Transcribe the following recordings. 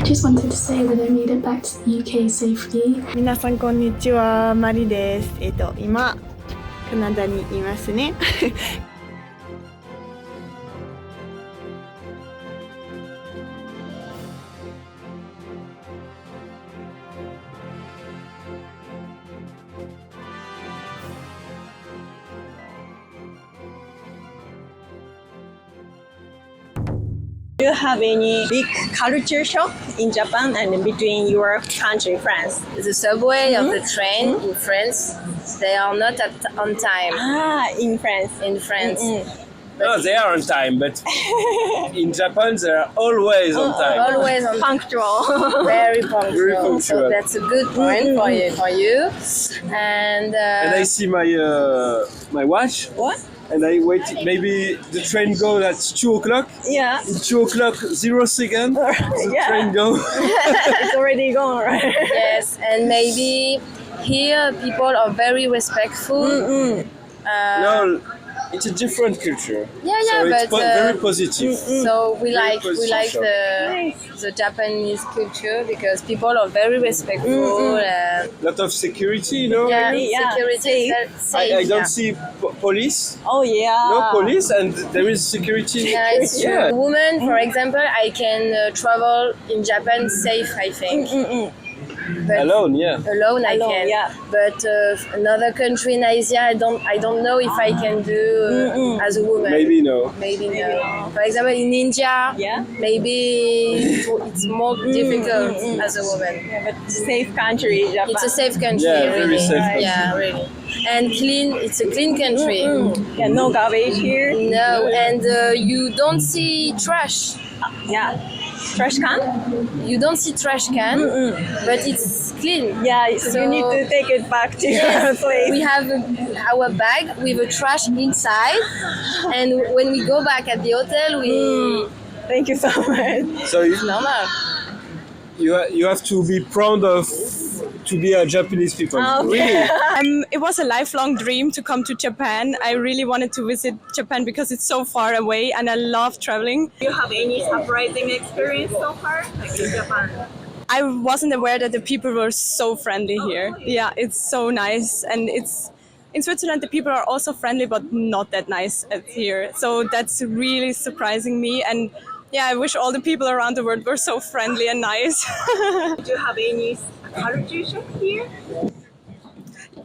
just wanted to say that I made it back to the UK safely. 皆さんこんにちは、マリです。今カナダにいますね。Do you have any big culture shock in Japan and between your country, France? The subway or the train in France, they are not on time. In France. In France. No, they are on time, but in Japan they are always on time. Always on Punctual. Very punctual. Very punctual. So that's a good point for you. And I see my watch. What? And I wait. Maybe the train goes at 2 o'clock. Yeah. In 2 o'clock, 0 second. The train goes. It's already gone, right? yes, and maybe here people are very respectful. No, it's a different culture. Yeah, so it's but very positive. So we Very like positive. the Japanese culture because people are very respectful. Lot of security, you know. Yeah, Yeah, security. Safe, I don't yeah. see police. Oh, yeah. No police, and there is security. Yeah, it's true. Yeah. Women, for example, I can travel in Japan safe, I think. But Alone, yeah. alone I Alone, can. yeah. But another country in Asia, I don't know if I can do as a woman. Maybe no. Maybe no. For example, in India, Yeah. maybe it's more difficult as a woman. Yeah, but safe country, Japan. It's a safe country, Yeah, very really. safe country. Yeah, really. And clean. It's a clean country. Yeah, no garbage here. No, and you don't see trash. Yeah. Trash can? You don't see trash can, but it's clean. Yeah, So- you need to take it back to your Yes, place. we have our bag with a trash inside, and when we go back at the hotel, we Thank you so much. So normal. you have to be proud of to be a Japanese people. Okay. Really. It was a lifelong dream to come to Japan. I really wanted to visit Japan because it's so far away and I love traveling. Do you have any surprising experience so far, like in Japan? I wasn't aware that the people were so friendly here. Yeah, it's so nice, and it's in Switzerland the people are also friendly but not that nice as here. So that's really surprising me, and yeah, I wish all the people around the world were so friendly and nice. Do you have any culture shock here?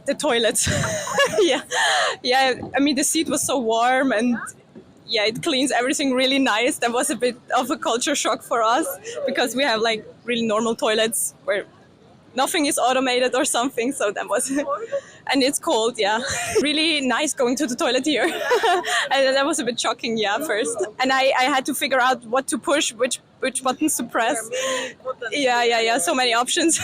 The toilets. yeah. I mean, the seat was so warm and yeah, it cleans everything really nice. That was a bit of a culture shock for us because we have like really normal toilets where nothing is automated or something. So that was, and it's cold. Yeah, really nice going to the toilet here. And that was a bit shocking. Yeah, first, and I had to figure out what to push, which buttons to press. Yeah. So many options.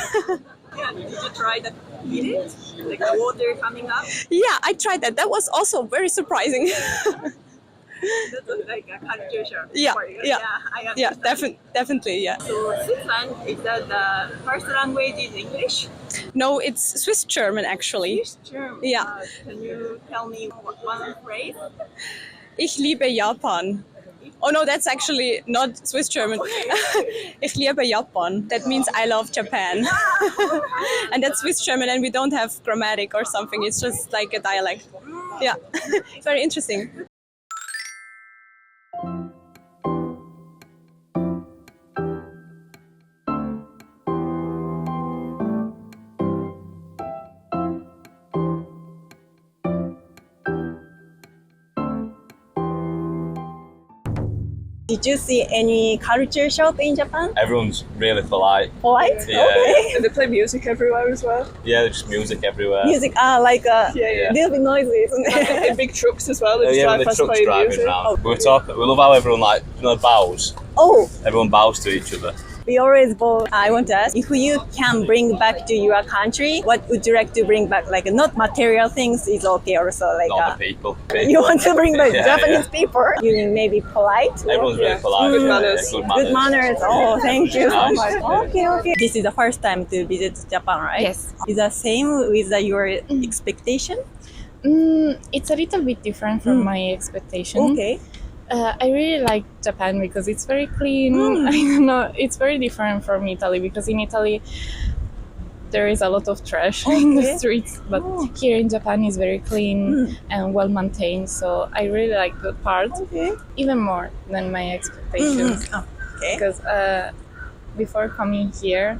Yeah, did you try the heated, like the water coming up? Yeah, I tried that. That was also very surprising. That was like a culture shock Yeah, for you. yeah. I Yeah, understand. definitely, yeah. So Switzerland, is that the first language is English? No, it's Swiss German actually. Swiss German. Yeah. Can you tell me one phrase? Ich liebe Japan. Oh no, that's actually not Swiss German. Ich liebe Japan. That means I love Japan. And that's Swiss German, and we don't have grammatic or something. It's just like a dialect. Yeah, very interesting. Did you see any culture shock in Japan? Everyone's really polite. Polite? Yeah. Okay. And they play music everywhere as well. Yeah, there's just music everywhere. Music, like Yeah. little bit noisy, isn't it? And big trucks as well. They just Yeah, drive with the past trucks playing driving music. around. We love how everyone bows. Oh, Everyone bows to each other. we always both. I want to ask, if you can bring back to your country, what would you like to bring back? Like not material things is okay, also like Not the people. you want to bring back Yeah, Japanese people. You mean maybe polite? Everyone's really polite. Good yeah, manners. Good manners. Oh, thank you so Nice. much. Okay. This is the first time to visit Japan, right? Yes. Is that same with your expectation? It's a little bit different from my expectation. Okay. I really like Japan because it's very clean. I don't know, it's very different from Italy because in Italy there is a lot of trash in the streets, but here in Japan is very clean and well maintained. So I really like that part, even more than my expectations. Because before coming here,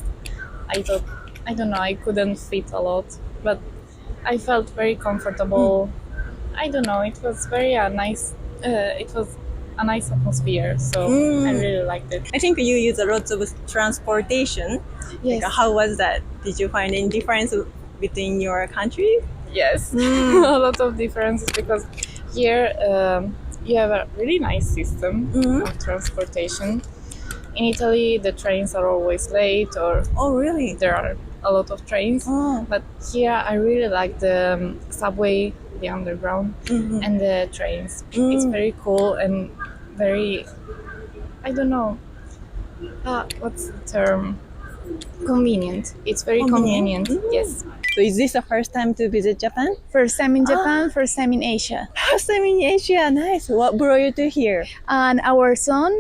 I thought, I don't know, I couldn't fit a lot, but I felt very comfortable. I don't know, it was very nice. It was a nice atmosphere, so I really liked it. I think you use a lot of transportation. Yes. Like, how was that? Did you find any difference between your country? Yes, a lot of differences because here you have a really nice system of transportation. In Italy, the trains are always late, or really? There are a lot of trains. But here, I really like the subway, the underground, and the trains. It's very cool and very, I don't know, what's the term? Convenient. It's very convenient. Yes. So is this the first time to visit Japan? First time in Japan, first time in Asia. First time in Asia, nice. What brought you to here? And our son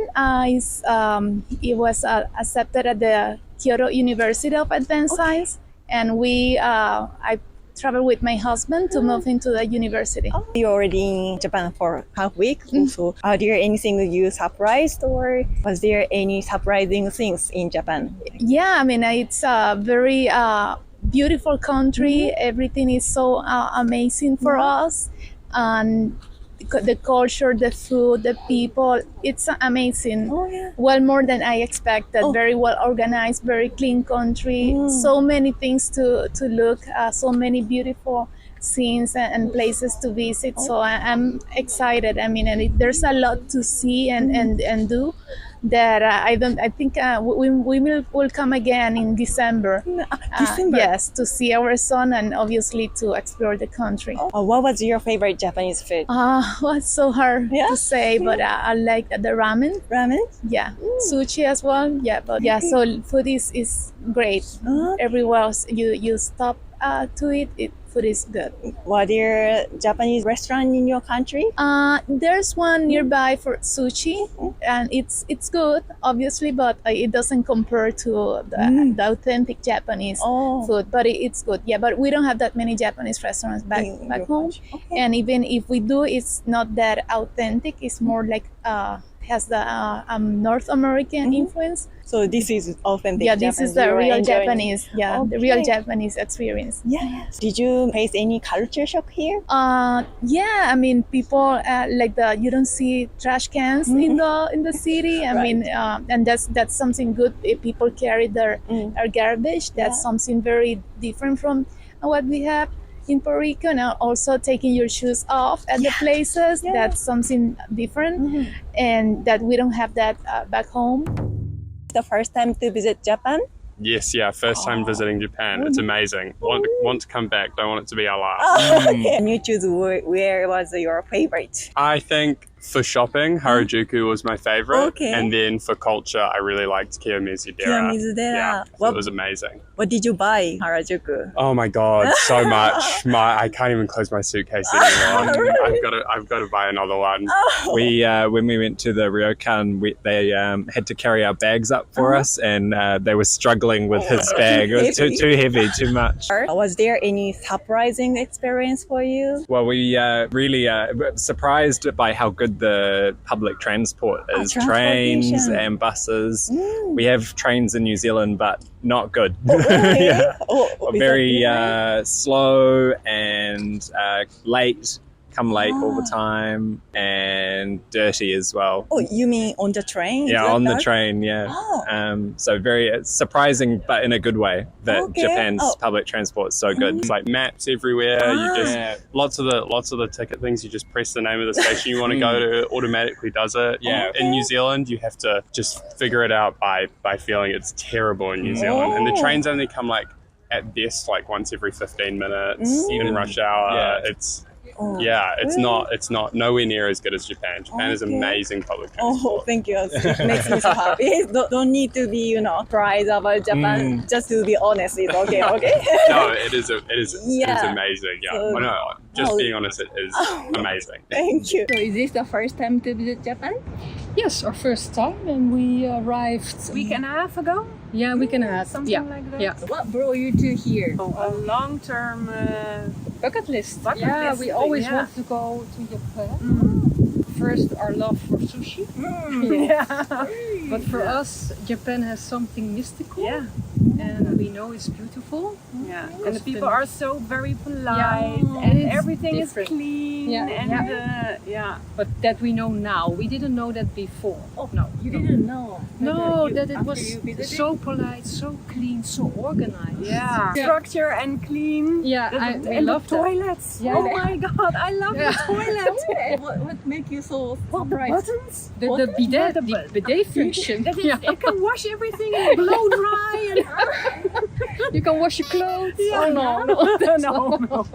he was accepted at the Kyoto University of Advanced Science, and I traveled with my husband to move into the university. You're already in Japan for half week. So are there anything that you surprised, or was there any surprising things in Japan? Yeah, I mean, it's a very beautiful country. Everything is so amazing for us, and the culture, the food, the people, it's amazing. Well, more than I expected. Very well organized, very clean country. So many things to look, so many beautiful scenes and places to visit. So I'm excited. I mean, and there's a lot to see and do that I think we will come again in December. December? Yes, to see our son and obviously to explore the country. What was your favorite Japanese food? Well, it's so hard to say, but I like the ramen. Ramen? Yeah. Sushi as well. Yeah, but yeah, so food is great. Everywhere else you stop to eat, food is good. Were there Japanese restaurant in your country? There's one nearby for sushi, and it's good, obviously, but it doesn't compare to the authentic Japanese food. But it's good. Yeah, but we don't have that many Japanese restaurants back home, and even if we do, it's not that authentic. It's more like has the North American influence. So this is authentic. Yeah, this Japanese. is the You are real enjoying Japanese. Yeah, the real Japanese experience. Yeah. Did you face any culture shock here? Yeah, I mean, people like you don't see trash cans in the city. I mean, and that's something good. If people carry their garbage, that's something very different from what we have in Puerto Rico. And also taking your shoes off at the places, that's something different, and that we don't have that back home. The first time to visit Japan? Yes, first time visiting Japan. It's amazing. Want to come back. Don't want it to be our last. Can you choose where was your favorite? I think for shopping, Harajuku was my favorite. And then for culture, I really liked Kiyomizu-dera. Yeah, it was amazing. What did you buy, Harajuku? Oh my god, so much. I can't even close my suitcase anymore. I've got to buy another one. We when we went to the ryokan, they had to carry our bags up for us, and they were struggling with his bag. It was too heavy, too much. Was there any surprising experience for you? Well, we really surprised by how good the public transport is. Trains and buses. We have trains in New Zealand, but not good. Very slow and late. Come late all the time, and dirty as well. Oh, you mean on the train? Yeah, on the train, so very surprising, but in a good way, that Japan's public transport is so good. It's like maps everywhere. You just lots of the ticket things. You just press the name of the station you want to go to, it automatically does it. In New Zealand, you have to just figure it out by feeling. It's terrible in New Zealand, and the trains only come like at best like once every 15 minutes in rush hour. Yeah, it's not nowhere near as good as Japan. Japan is amazing public transport. Oh, thank you. It makes me so happy. Don't need to be, surprised about Japan. Just to be honest, it's okay. Okay. No, it is amazing. Yeah, So- no, just being honest, it is amazing. Thank you. So, is this the first time to visit Japan? Yes, our first time, and we arrived Week and a half ago? Yeah, week and a half. Something like that? Yeah. What brought you to here? A long-term Bucket list. Bucket yeah, list we thing, always yeah. want to go to Japan. First, our love for sushi. Yeah. But for us, Japan has something mystical. Yeah. And we know it's beautiful. Yeah. And the people are so very polite, Yeah. and It's everything different. is clean. Yeah. And Yeah. But that we know now. We didn't know that before. Oh, No. you didn't know? No, that it after was you visited? so polite, so clean, so organized. yeah. Structure and clean. Yeah, we and love the that. toilets. Yeah. Oh my god, I love the toilet. What makes you so What, the surprised? buttons? The bidet, the bidet function. That is, it can wash everything and blow dry. And You can wash your clothes. Yeah. Oh no, no.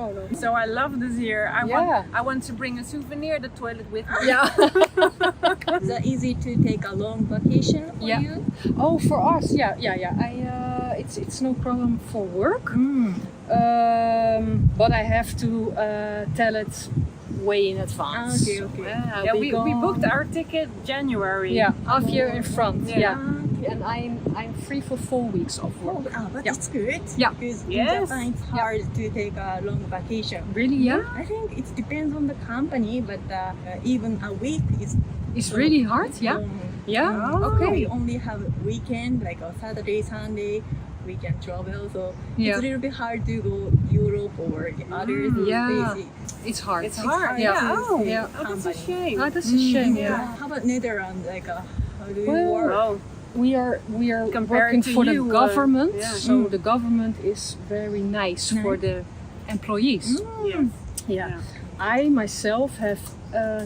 So I love this here. I want to bring a souvenir, the toilet with me. Yeah. Is that easy to take a long vacation for Yeah. you? Oh, for us, yeah. It's no problem for work. But I have to tell it way in advance. Okay. Yeah, Yeah, I'll we be gone. booked our ticket January. Yeah, half year in front. Yeah. Yeah. And I'm free for 4 weeks of work. But Yeah. it's good. Yeah. Because in Yes. Japan it's hard to take a long vacation. Really? Yeah. I think it depends on the company, but even a week is It's really hard. Yeah. long. Yeah. Oh. Okay. We only have weekend, like a Saturday, Sunday. We can travel, so Yeah. it's a little bit hard to go Europe or the other Yeah. places. It's hard. It's hard. Yeah. Yeah. Oh, Yeah. oh, that's a Company. shame. Ah, that's a shame. Yeah. How about Netherlands? Like, how do you Well, work? Oh, We are Compared working to for the you, government, yeah. so the government is very nice for the employees. yes. Yeah. I myself have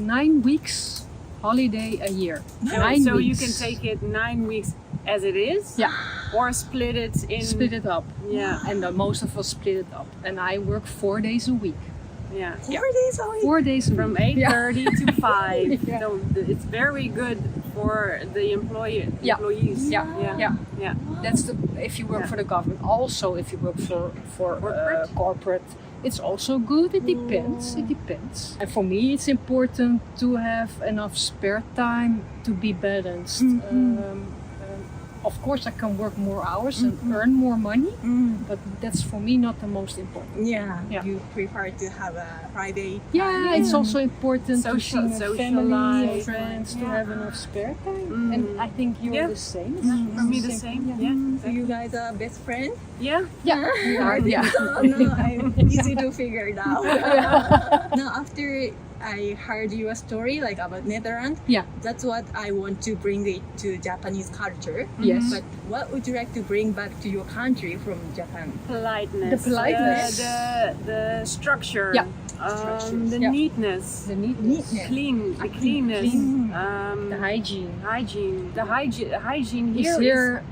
9 weeks holiday a year. 9 So weeks. you can take it 9 weeks as it is? Yeah. Or split it in... Split it up. Yeah. And most of us split it up. And I work 4 days a week. Yeah. 4 days a week? 4 days a From week. 8:30 to 5. Yeah. So it's very good for the employees. Yeah. Yeah. Yeah. That's if you work Yeah. for the government. Also, if you work for corporate, it's also good. It depends. It depends. And for me, it's important to have enough spare time to be balanced. Of course, I can work more hours and earn more money, but that's for me not the most important. Yeah. Yeah. You prefer to have a private Yeah, it's also important to see my family and socialize, friends to yeah. have enough spare time. And I think you're the same. For me the same. Yeah. So you guys are best friends? Yeah. Yeah, we are. Yeah. No, I'm easy to figure it out. Now, after I heard your story, like about Netherlands, Yeah. that's what I want to bring it to Japanese culture. Yes. But what would you like to bring back to your country from Japan? Politeness. The politeness. The structure. Yeah. The Yeah. neatness. The neatness. The cleanness. The hygiene. Hygiene. The hygiene here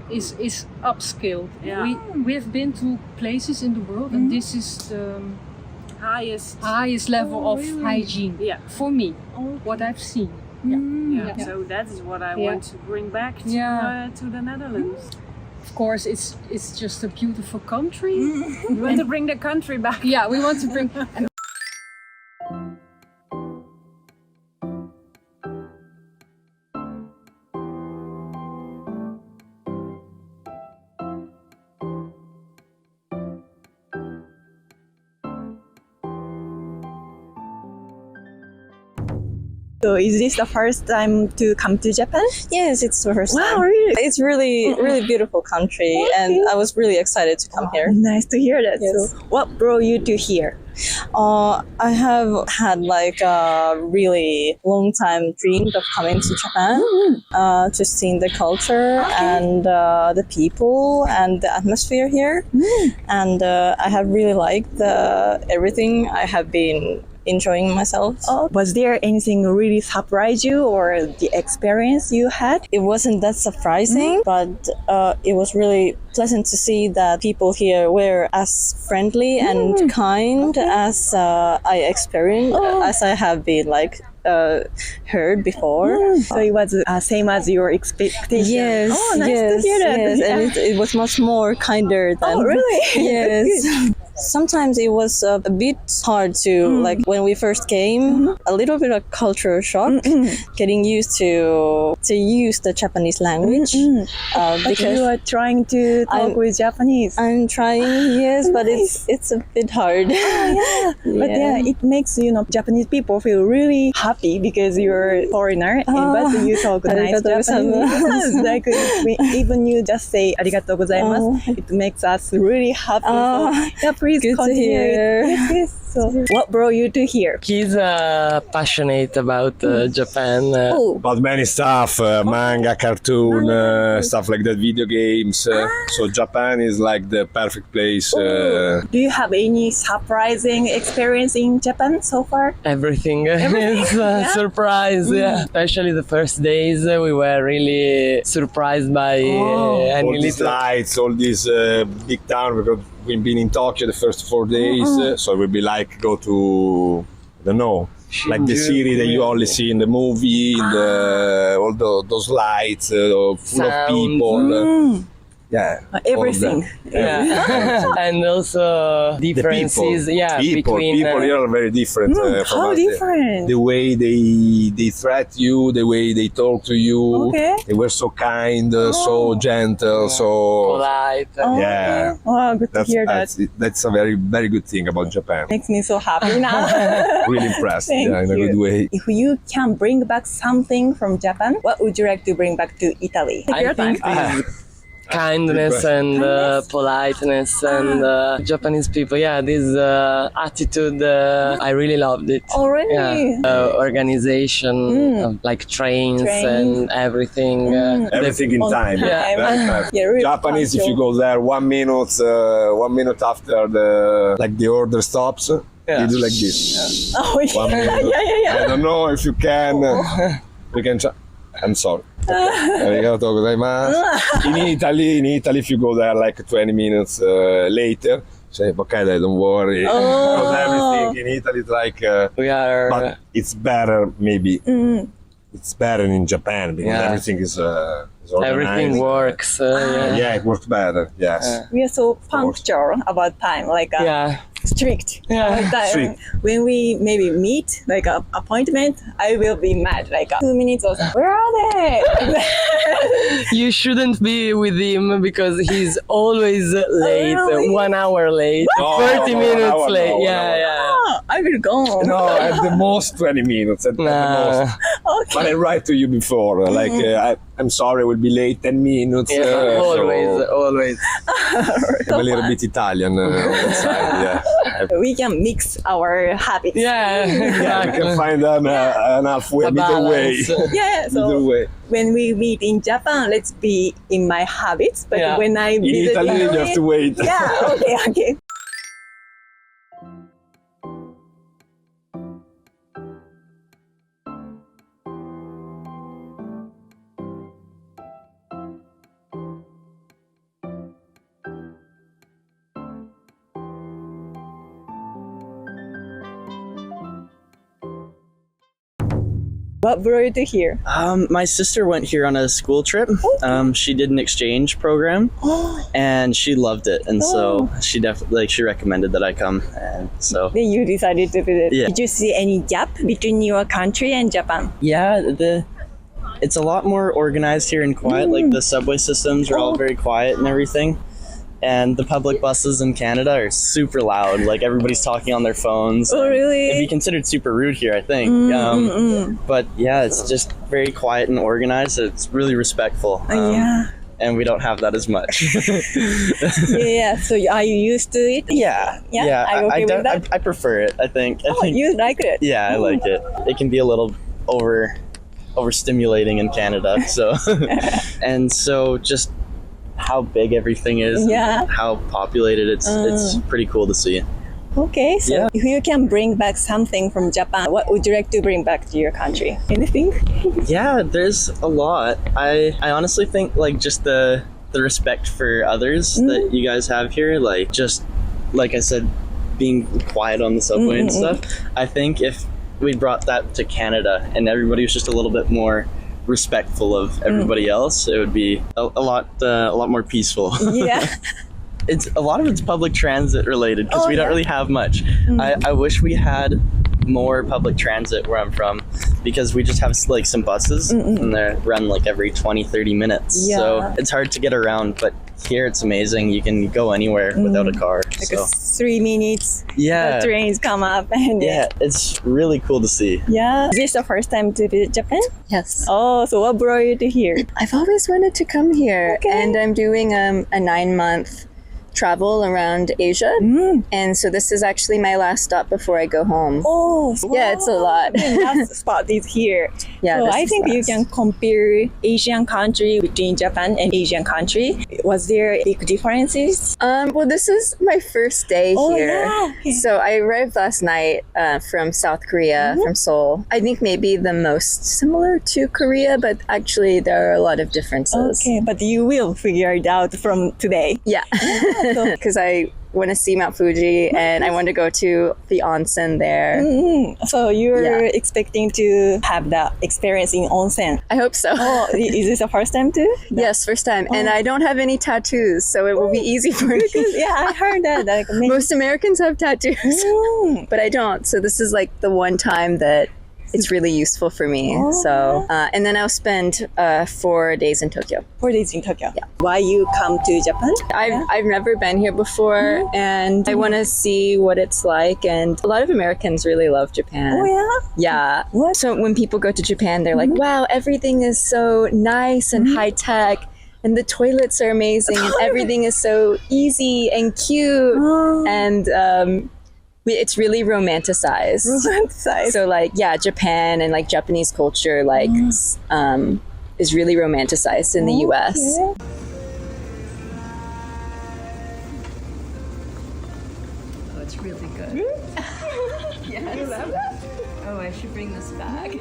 is upscaled. Yeah. We have been to places in the world, and this is the highest level of hygiene. Yeah. For me, what I've seen. Yeah. So that is what I want to bring back to the Netherlands. Of course, it's just a beautiful country. We want to bring the country back. Yeah, we want to bring. So is this the first time to come to Japan? Yes, it's the first time. Wow, really? It's really beautiful country, and I was really excited to come here. Nice to hear that. Yes. So what brought you to here? I have had like a really long time dream of coming to Japan, to seeing the culture and the people and the atmosphere here. And I have really liked everything I have been enjoying myself. Oh, was there anything really surprised you or the experience you had? It wasn't that surprising, but it was really pleasant to see that people here were as friendly and kind as I experienced, as I have been heard before. So it was same as your expectation. Yes. Oh, nice to hear that. Yes, and it was much more kinder than. Oh, really? Yes. Sometimes it was a bit hard to when we first came, a little bit of cultural shock, getting used to use the Japanese language. But Because you are trying to talk with Japanese. I'm trying, yes, but it's a bit hard. But it makes Japanese people feel really happy because you're a foreigner, but you talk nice Japanese. Like even you just say "arigatou gozaimasu," it makes us really happy. So, please Good continue. to hear. Yes. So, what brought you to here? He's passionate about Japan. About many stuff, manga, cartoon, stuff like that, video games. So Japan is like the perfect place. Do you have any surprising experience in Japan so far? Everything is a surprise, Especially the first days, we were really surprised by all these lights, all this big town, because we've been in Tokyo the first 4 days, so it would be like go to, I don't know, like the city that you only see in the movie, in all those lights, full of people. Everything. And also differences, people here are very different from how us. different? The way they threat you, the way they talk to you, they were so kind, so gentle, so polite. Oh, good to hear that. That's a very, very good thing about Japan. Makes me so happy now. Really impressed, Thank in a you. good way. If you can bring back something from Japan, what would you like to bring back to Italy? I think kindness and politeness and Japanese people, this attitude, I really loved it. Oh, really? Organization, like trains and everything. Everything in time. Yeah. Very fast. Really Japanese, if you go there 1 minute after the order stops, you do like this. Oh, 1 minute. I don't know if you can. We can. I'm sorry. Arigatou gozaimasu. In Italy, if you go there like 20 minutes later, say, okay, don't worry. Because everything in Italy is like, but it's better maybe. It's better in Japan because everything is organized. Everything works. It works better. Yes. We are so punctual about time, strict. Strict. When we maybe meet, like an appointment, I will be mad. 2 minutes or so. Where are they? You shouldn't be with him because he's always late. Really? 1 hour late. No, 30 minutes hour, late. no, I will go. No, at the most 20 minutes. At the most. Okay. But I write to you before. I'm sorry, I will be late 10 minutes. Always. I'm a little bit Italian on that side, We can mix our habits. We can find an halfway, middle way. So when we meet in Japan, let's be in my habits. But when I visit Italy, you have to wait. Okay. What brought you to here? My sister went here on a school trip. She did an exchange program, and she loved it, and so she definitely she recommended that I come, and so then you decided to visit. Yeah. Did you see any gap between your country and Japan? Yeah, it's a lot more organized here and quiet. Like the subway systems are all very quiet and everything. And the public buses in Canada are super loud. Like everybody's talking on their phones. Oh, really? It'd be considered super rude here, I think. But yeah, it's just very quiet and organized. It's really respectful. And we don't have that as much. So are you used to it? Yeah. I prefer it, I think. You like it? Yeah, I like it. It can be a little overstimulating in Canada. So and so just how big everything is, how populated it's pretty cool to see. Okay, so Yeah. if you can bring back something from Japan, what would you like to bring back to your country? Anything? Yeah, there's a lot. I honestly think like just the respect for others that you guys have here, like just like I said, being quiet on the subway and stuff. I think if we brought that to Canada and everybody was just a little bit more respectful of everybody else, it would be a lot more peaceful. Yeah. It's a lot of it's public transit related because we don't really have much. I wish we had more public transit where I'm from because we just have like some buses and they run like every 20-30 minutes. Yeah. So it's hard to get around, but here it's amazing. You can go anywhere without a car. Like So 3 minutes, yeah, the trains come up. And yeah, it's really cool to see. Yeah. Is this the first time to visit Japan? Yes. Oh, so what brought you to here? I've always wanted to come here, and I'm doing a 9-month travel around Asia, and so this is actually my last stop before I go home. Oh, yeah, it's a lot. The last spot is here. Yeah, so this I is think you last. can compare Asian country between Japan and Asian country. Was there big differences? Well, this is my first day here. Yeah. So I arrived last night from South Korea, from Seoul. I think maybe the most similar to Korea, but actually there are a lot of differences. Okay, but you will figure it out from today. Yeah. Because I want to see Mount Fuji and I want to go to the onsen there. So you're expecting to have the experience in onsen? I hope so. Oh, is this the first time too? Yes, first time. And I don't have any tattoos, so it will be easy for me. Yeah, I heard that. Like, most Americans have tattoos, but I don't. So this is like the one time that it's really useful for me. So, and then I'll spend 4 days in Tokyo. 4 days in Tokyo. Yeah. Why you come to Japan? I've never been here before, and I want to see what it's like. And a lot of Americans really love Japan. Oh yeah. Yeah. What? So when people go to Japan, they're like, "Wow, everything is so nice and high tech." And the toilets are amazing, and everything is so easy and cute, and it's really romanticized. So like, yeah, Japan and like Japanese culture like is really romanticized in the US. Oh, it's really good. Yes. You love it? Oh, I should bring this back.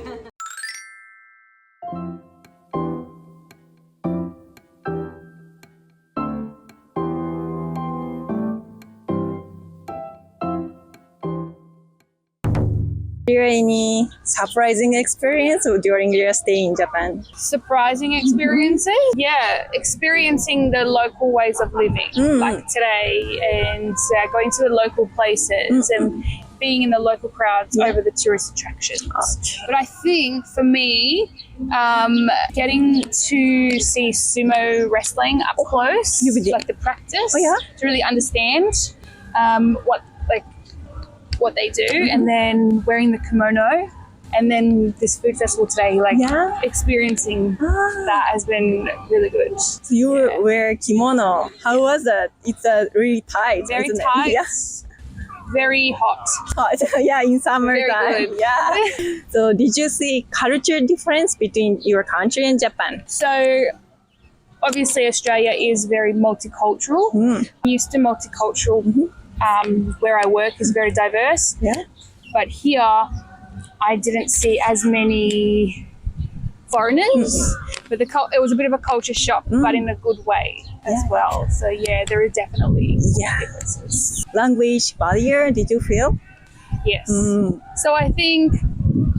Is there any surprising experience during your stay in Japan? Surprising experiences? Yeah, experiencing the local ways of living, like today, and going to the local places and being in the local crowds over the tourist attractions. But I think for me, getting to see sumo wrestling up close, like the practice, to really understand what they do, and then wearing the kimono, and then this food festival today, experiencing that has been really good. So you wear kimono. How was that? It's really tight. Very isn't it? tight. Yeah. Very hot. Hot. Yeah, in summertime. Very good. Yeah. So did you see culture difference between your country and Japan? So obviously Australia is very multicultural. I'm used to multicultural. Where I work is very diverse. Yeah. But here I didn't see as many foreigners. But it was a bit of a culture shock, but in a good way as well. So yeah, there are definitely differences. Language barrier, did you feel? Yes. So I think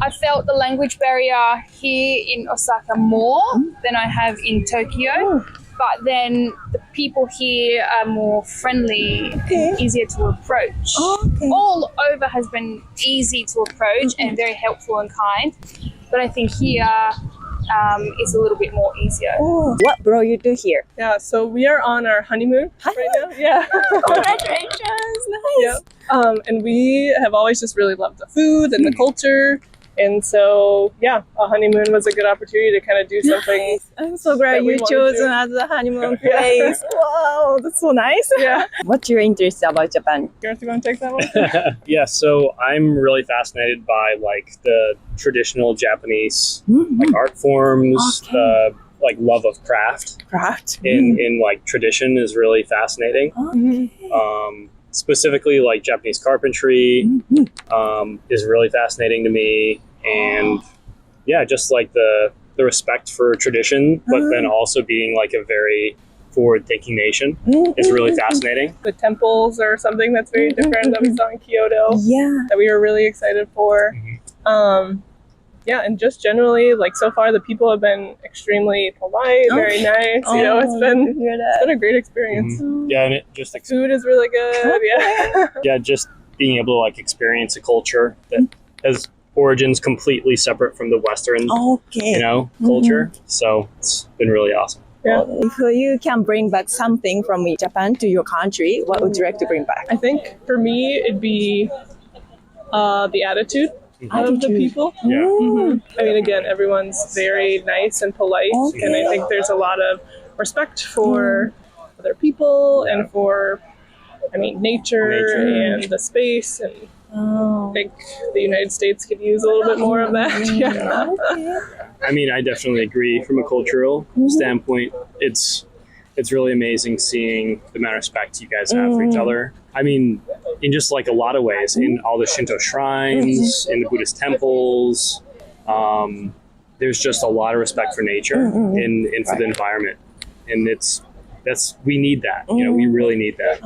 I felt the language barrier here in Osaka more than I have in Tokyo. But then the people here are more friendly and easier to approach. All over has been easy to approach and very helpful and kind. But I think here is a little bit more easier. What brought you to here? Yeah, so we are on our honeymoon right now. Yeah. Congratulations. Nice. Yeah. And we have always just really loved the food and the culture. And so, yeah, a honeymoon was a good opportunity to kind of do something. I'm so glad you chose as a honeymoon place. Wow, that's so nice. Yeah. What's your interest about Japan? You want to take that one? Yeah, so I'm really fascinated by like the traditional Japanese like art forms, the like love of craft. Craft. In like tradition is really fascinating. specifically like Japanese carpentry is really fascinating to me, and yeah, just like the respect for tradition, but then also being like a very forward-thinking nation is really fascinating. The temples are something that's very different that we saw in Kyoto. That we were really excited for. Yeah, and just generally, like so far, the people have been extremely polite, very nice. You know, it's been a great experience. Yeah, and it just like Food is really good. Yeah. yeah, just being able to like experience a culture that has origins completely separate from the Western, you know, culture. So it's been really awesome. Yeah. If you can bring back something from Japan to your country, what would you like to bring back? I think for me, it'd be the attitude of the people. I mean, again, everyone's very nice and polite, and I think there's a lot of respect for other people and for, I mean, nature and the space, and I think the United States could use a little bit more of that. I mean, I definitely agree from a cultural standpoint. It's really amazing seeing the amount of respect you guys have for each other. I mean, in just like a lot of ways, in all the Shinto shrines, in the Buddhist temples, there's just a lot of respect for nature and for the environment. And we need that, you know, we really need that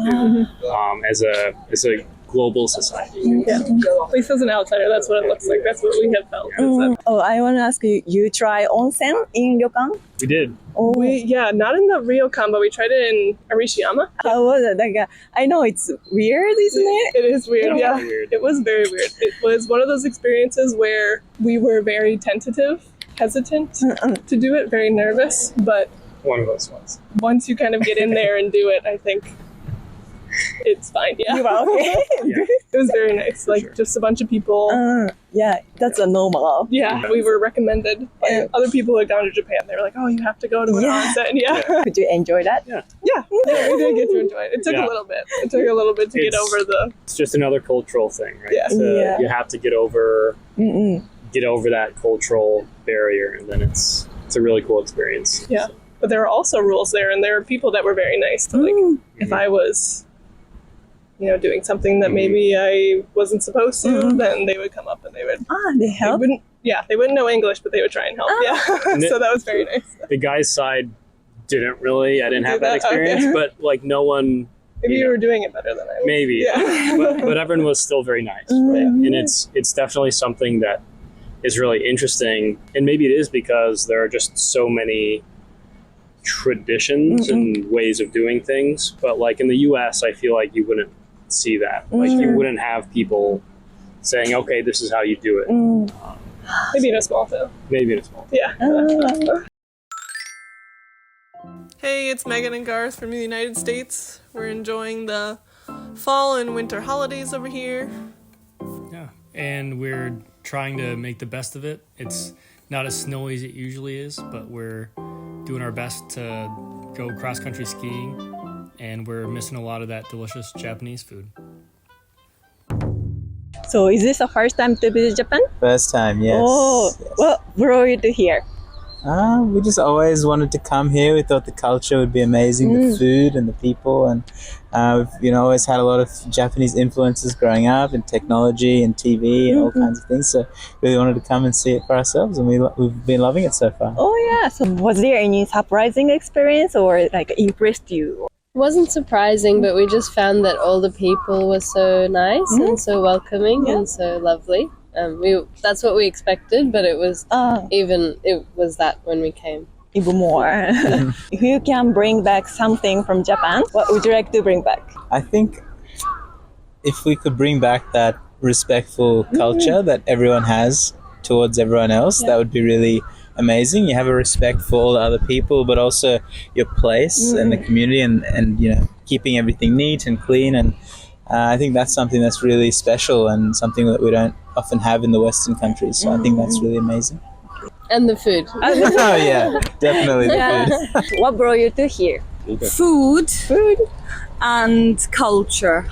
as a global society. Yeah. At least as an outsider, that's what it looks like. That's what we have felt. Oh, I want to ask you, you try onsen in ryokan? We did. Not in the ryokan, but we tried it in Arishiyama. How was it? Like, I know it's weird, isn't it? It is weird, yeah. It was very weird. It was one of those experiences where we were very tentative, hesitant to do it, very nervous, but one of those ones. Once you kind of get in there and do it, I think it's fine. Yeah. You were okay? It was very nice. Like just a bunch of people. Yeah, that's a normal. Yeah, we were recommended by other people who had gone to Japan. They were like, "Oh, you have to go to an onsen." Yeah. Could you enjoy that? Yeah, we did get to enjoy it. It took a little bit. It took a little bit to get over the. It's just another cultural thing, right? Yeah. So you have to get over that cultural barrier, and then it's a really cool experience. Yeah, but there were also rules there, and there were people that were very nice. To, like, if I was, you know, doing something that maybe I wasn't supposed to, then they would come up and they would. They help? They wouldn't know English, but they would try and help. Yeah, so that was very nice. The guy's side I didn't have that experience, but like no one. Maybe you were doing it better than I was. Maybe, but everyone was still very nice, right? And it's definitely something that is really interesting, and maybe it is because there are just so many traditions and ways of doing things, but like in the US I feel like you wouldn't see that. Like you wouldn't have people saying, okay, this is how you do it. Maybe in a small town. Yeah. Hey, it's Megan and Garth from the United States. We're enjoying the fall and winter holidays over here. Yeah, and we're trying to make the best of it. It's not as snowy as it usually is, but we're doing our best to go cross-country skiing, and we're missing a lot of that delicious Japanese food. So is this the first time to visit Japan? First time, yes. Oh, yes. What brought you to here? We just always wanted to come here. We thought the culture would be amazing, the food and the people, and we've always had a lot of Japanese influences growing up in technology and TV and all kinds of things. So really wanted to come and see it for ourselves, and we've been loving it so far. Oh yeah. So was there any surprising experience or like impressed you? It wasn't surprising, but we just found that all the people were so nice and so welcoming and so lovely. That's what we expected, but it was that when we came. Even more. If you can bring back something from Japan, what would you like to bring back? I think if we could bring back that respectful culture that everyone has towards everyone else, that would be really amazing. You have a respect for all the other people, but also your place and the community, and keeping everything neat and clean. And I think that's something that's really special and something that we don't often have in the Western countries. So I think that's really amazing. And the food. Oh yeah, definitely the food. What brought you to here? Food and culture.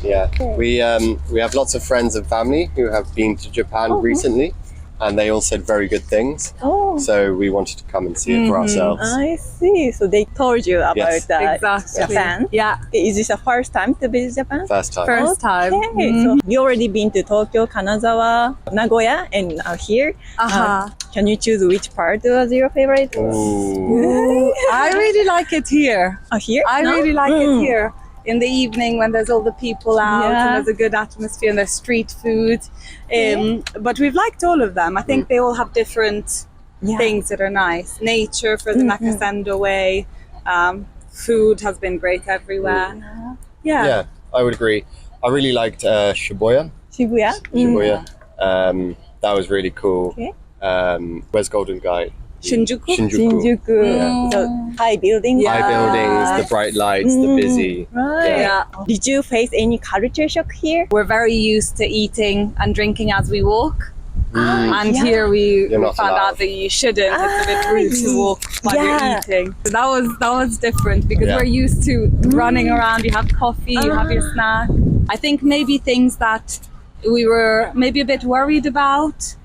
Yeah, we have lots of friends and family who have been to Japan recently, and they all said very good things. Oh. So we wanted to come and see it for ourselves. I see. So they told you about Yes. Japan. Yeah. Is this the first time to visit Japan? First time. First time. Okay. So you already been to Tokyo, Kanazawa, Nagoya, and now here. Can you choose which part was your favorite? Ooh. I really like it here. Oh, here? I No? really like it here. In the evening when there's all the people out and there's a good atmosphere and there's street food. But we've liked all of them. I think they all have different things that are nice. Nature for the Nakasendo way. Food has been great everywhere. Yeah, I would agree. I really liked Shibuya. Shibuya? Shibuya. That was really cool. Okay. Where's Golden Guide? Shinjuku. Shinjuku. Yeah. So high buildings. High buildings, the bright lights, the busy. Right. Yeah. Did you face any culture shock here? We're very used to eating and drinking as we walk. And here we You're not found allowed. out that you shouldn't. It's a bit rude to walk while you're eating. So that was different because we're used to running around. You have coffee, you have your snack. I think maybe things that we were maybe a bit worried about.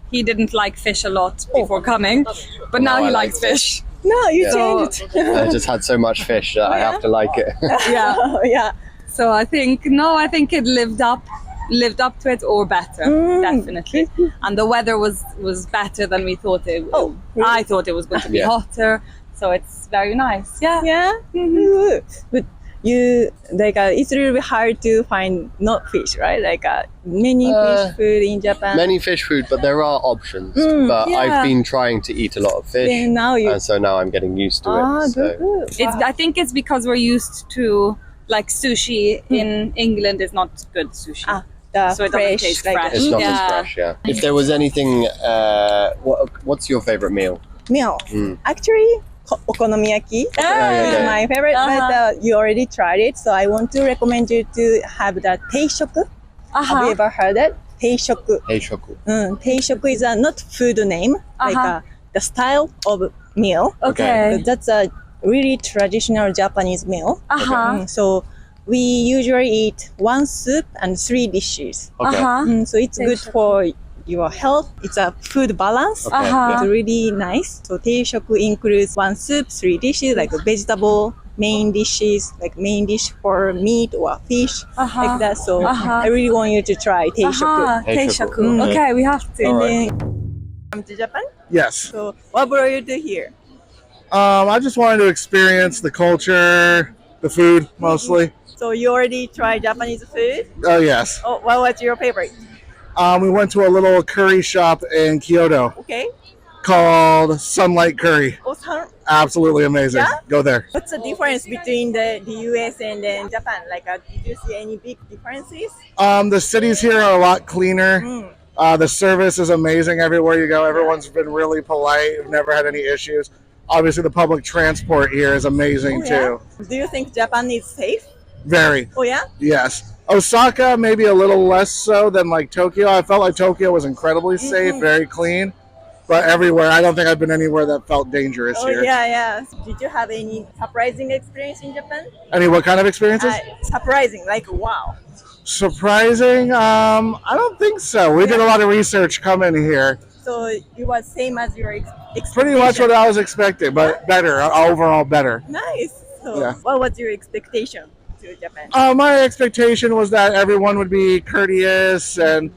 He didn't like fish a lot before coming, but now he likes fish. No, you Yeah. changed. I just had so much fish that I have to like it. Yeah. So I think it lived up to it or better, definitely. And the weather was better than we thought it would. I thought it was going to be hotter, so it's very nice. Yeah. But you it's really hard to find not fish, right? Many fish food in Japan. Many fish food, but there are options. But I've been trying to eat a lot of fish, Then now and so now I'm getting used to it. So. I think it's because we're used to sushi in England is not good sushi. So it doesn't taste fresh. It's not as fresh, yeah. If there was anything, what's your favorite meal? Meal. Actually, okonomiyaki is my favorite, but you already tried it, so I want to recommend you to have the teishoku. Have you ever heard it? Teishoku. Teishoku. Teishoku is not food name, the style of meal. Okay. But that's a really traditional Japanese meal. So we usually eat 1 soup and 3 dishes. So it's good for your health. It's a food balance. It's really nice. So teishoku includes 1 soup, 3 dishes, like a vegetable, main dishes, like main dish for meat or fish, like that. So I really want you to try teishoku. Teishoku. Okay, we have to. And then come to Japan. Yes. So what brought you to here? I just wanted to experience the culture, the food mostly. So you already tried Japanese food? Oh yes. Oh, what was your favorite? We went to a little curry shop in Kyoto Okay. called Sunlight Curry. Oh, Absolutely amazing. Yeah? Go there. What's the difference between the US and then Japan? Did you see any big differences? The cities here are a lot cleaner. The service is amazing everywhere you go. Everyone's been really polite. We've never had any issues. Obviously, the public transport here is amazing too. Do you think Japan is safe? Very. Oh yeah? Yes. Osaka, maybe a little less so than like Tokyo. I felt like Tokyo was incredibly safe, very clean. But everywhere, I don't think I've been anywhere that felt dangerous here. Yeah. Did you have any surprising experience in Japan? Any what kind of experiences? Surprising, like wow. Surprising? I don't think so. We did a lot of research coming here. So it was same as your expectation? Pretty much what I was expecting, but better, overall better. Nice. So Yeah. what was your expectation to Japan? My expectation was that everyone would be courteous, and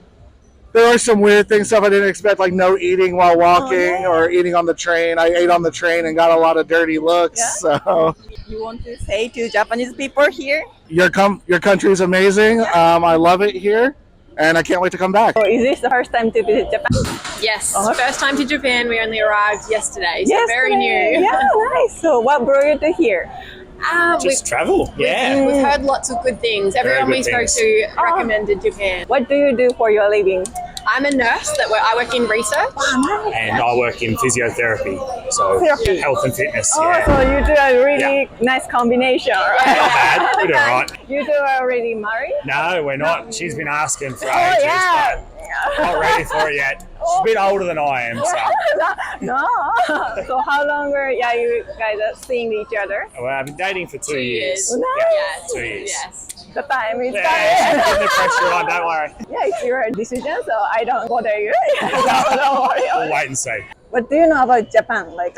there are some weird stuff I didn't expect, like no eating while walking or eating on the train. I ate on the train and got a lot of dirty looks. So You want to say to Japanese people here? your country is amazing. I love it here, and I can't wait to come back. So is this the first time to visit Japan? Yes, first time to Japan. We only arrived yesterday, so very new. Yeah, nice. So what brought you to here? Just travel, yeah. We've heard lots of good things. Everyone we spoke to recommended Japan. What do you do for your living? I'm a nurse. I work in research. And I work in physiotherapy, so Therapy. health and fitness. Oh, Yeah. so you do a really nice combination, right? Not bad. We're doing all right. You two are already married? No, we're not. She's been asking for Oh, ages, yeah. but not ready for it yet. She's a bit older than I am, so. No. So how long were you guys seeing each other? Well, I've been dating for 2 years. Oh, nice. Yeah, 2 years. Yes. the time is Yeah, coming. put the pressure on, don't worry. Yeah, it's your decision, so I don't bother you. Don't worry. We'll wait and see. What do you know about Japan? Like,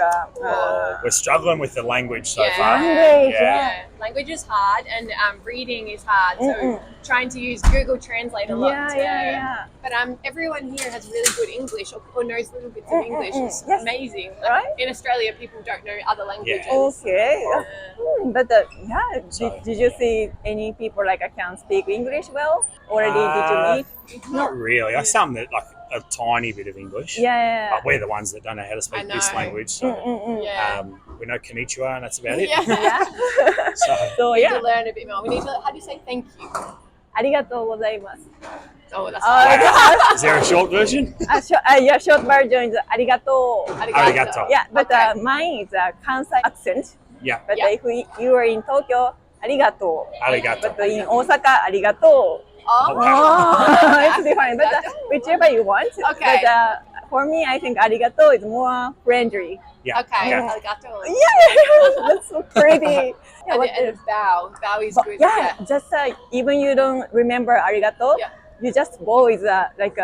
We're struggling with the language so Yeah. far. Language, Yeah. Language is hard and reading is hard. So trying to use Google Translate a lot. But everyone here has really good English or knows little bits of English. It's amazing. Like, in Australia, people don't know other languages. Okay. But did you see any people like can speak English well? Already did you meet? Not really. I some that like a tiny bit of English. Yeah. But we're the ones that don't know how to speak this language. So we know Konnichiwa and that's about it. So we need to learn a bit more. We need to. How do you say thank you? ありがとうございます。 Oh, that's Is there a short version? Yeah, short version is ありがとう。 Arigato. Yeah, but mine is a Kansai accent. Yeah. But if you are in Tokyo, ありがとう。 Arigato. But in Osaka, ありがとう。It's different, but whichever you want. Okay. But for me, I think ありがとう is more friendly. Yeah. Okay. Yeah. Arigato. Yeah, that's so pretty. And a bow. Bow is good. Yeah, just even you don't remember ありがとう, you just bow is like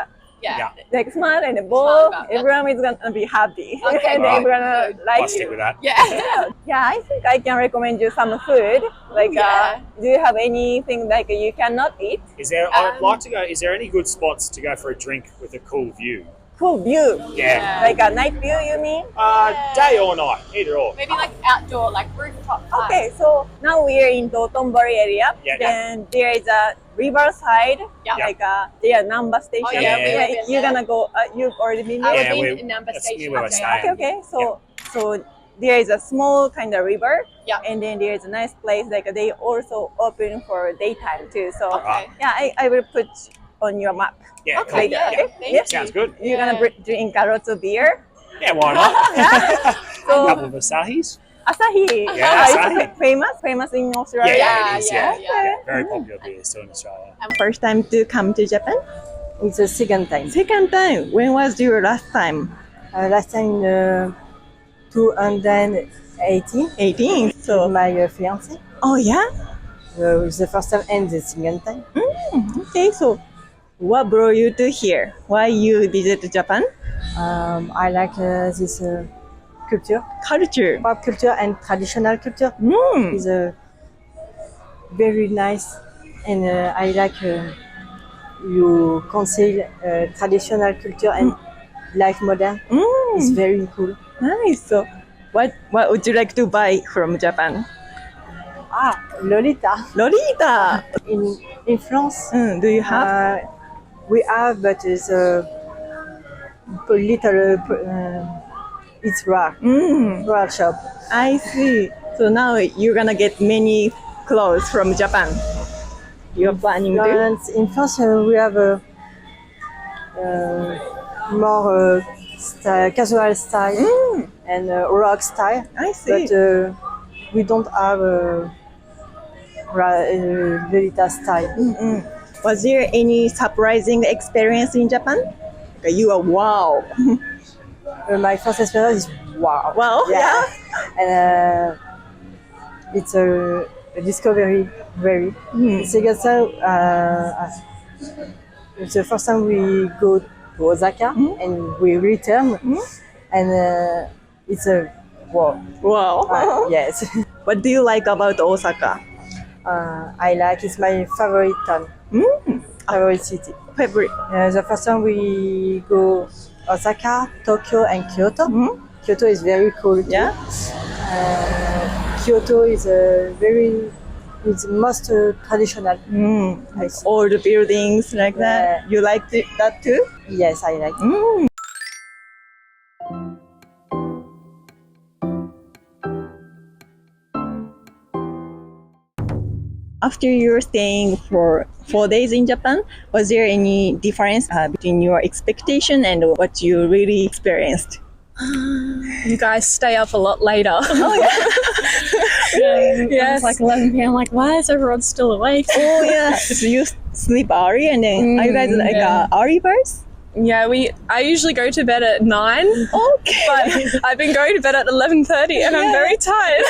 smile and bow. Everyone is gonna be happy. Okay, and they're gonna like I'll stick you. with that. Yeah. Yeah, I think I can recommend you some food. Like, do you have anything like you cannot eat? Is there? I'd like to go. Is there any good spots to go for a drink with a cool view? Cool view. Yeah. Like a night view, you mean? Day or night, either or. Maybe like outdoor, like rooftop. Okay, so now we are in Dotonbori area. Then there is a riverside, like there Namba station. Oh, yeah, You're gonna go. You've already been there. I've been in Namba Station. where we're staying. Okay. So there is a small kind of river, and then there is a nice place. Like they also open for daytime too. So I will put on your map. Yeah. Okay. Cool. Yeah. Yeah. Sounds good. You're gonna drink a lot of beer. Yeah. Why not? So, a couple of Asahis. Asahi. Yeah, Asahi. Famous in Australia. Yeah, it is. Yeah. Very popular beer still in Australia. First time to come to Japan? It's the second time. Second time. When was your last time? Last time in 2018. 18. So with my fiance. Oh yeah. The first time and the second time. Okay. So what brought you to here? Why you visit Japan? I like this culture, pop culture and traditional culture. It's very nice, and I like you conceal traditional culture and life modern. It's very cool. Nice. So what would you like to buy from Japan? Lolita. Lolita. In France, do you have? We have, but it's a little. It's rare. Rare shop. I see. So now you're gonna get many clothes from Japan. You're planning to? In France, we have more casual style and rock style. I see. But we don't have Lolita style. Was there any surprising experience in Japan? You are wow. My first experience is wow. Wow. Yeah. And it's a discovery. Very. Second time, it's the first time we go to Osaka and we return, and it's a wow. Wow. Yes. What do you like about Osaka? I like it's my favorite town. Favorite city. Favorite. The first time we go Osaka, Tokyo, and Kyoto. Kyoto is very cool. Yeah. Kyoto is it's most traditional. Like all the buildings like that. You like that too? Yes, I like. After you were staying for 4 days in Japan, was there any difference between your expectation and what you really experienced? You guys stay up a lot later. Oh yeah. Yes. It's like 11 p.m. Like, why is everyone still awake? Oh yeah. So you sleep early and then are you guys like early birds? Yeah, I usually go to bed at 9. Okay. But I've been going to bed at 11:30 and I'm very tired.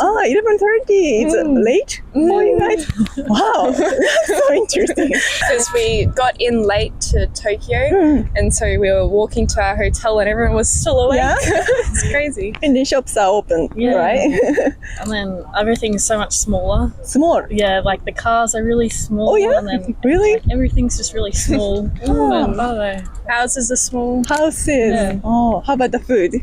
Oh, 11:30. It's late? Wow, so interesting. Because we got in late to Tokyo, and so we were walking to our hotel, and everyone was still awake. Yeah. It's crazy. And the shops are open, right? And then everything is so much smaller. Small? Yeah, like the cars are really small. Oh, yeah? And then Really? like, everything's just really small. And, houses are small. Houses. Yeah. Oh, how about the food?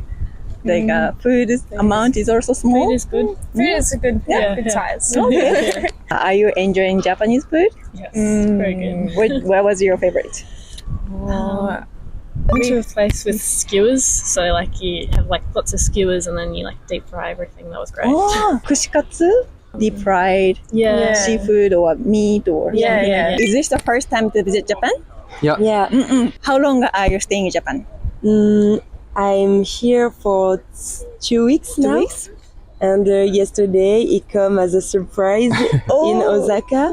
Like food amount is also small. Food is good. Food is a good, good size. Okay. Are you enjoying Japanese food? Yes, very good. Where was your favorite? Went to a place with skewers, so like you have like lots of skewers and then you like deep fry everything. That was great. Oh, kushikatsu? Deep fried seafood or meat or Yeah. Is this the first time to visit Japan? Yeah. Yeah. How long are you staying in Japan? I'm here for 2 weeks now. 2 weeks? And yesterday it came as a surprise in Osaka.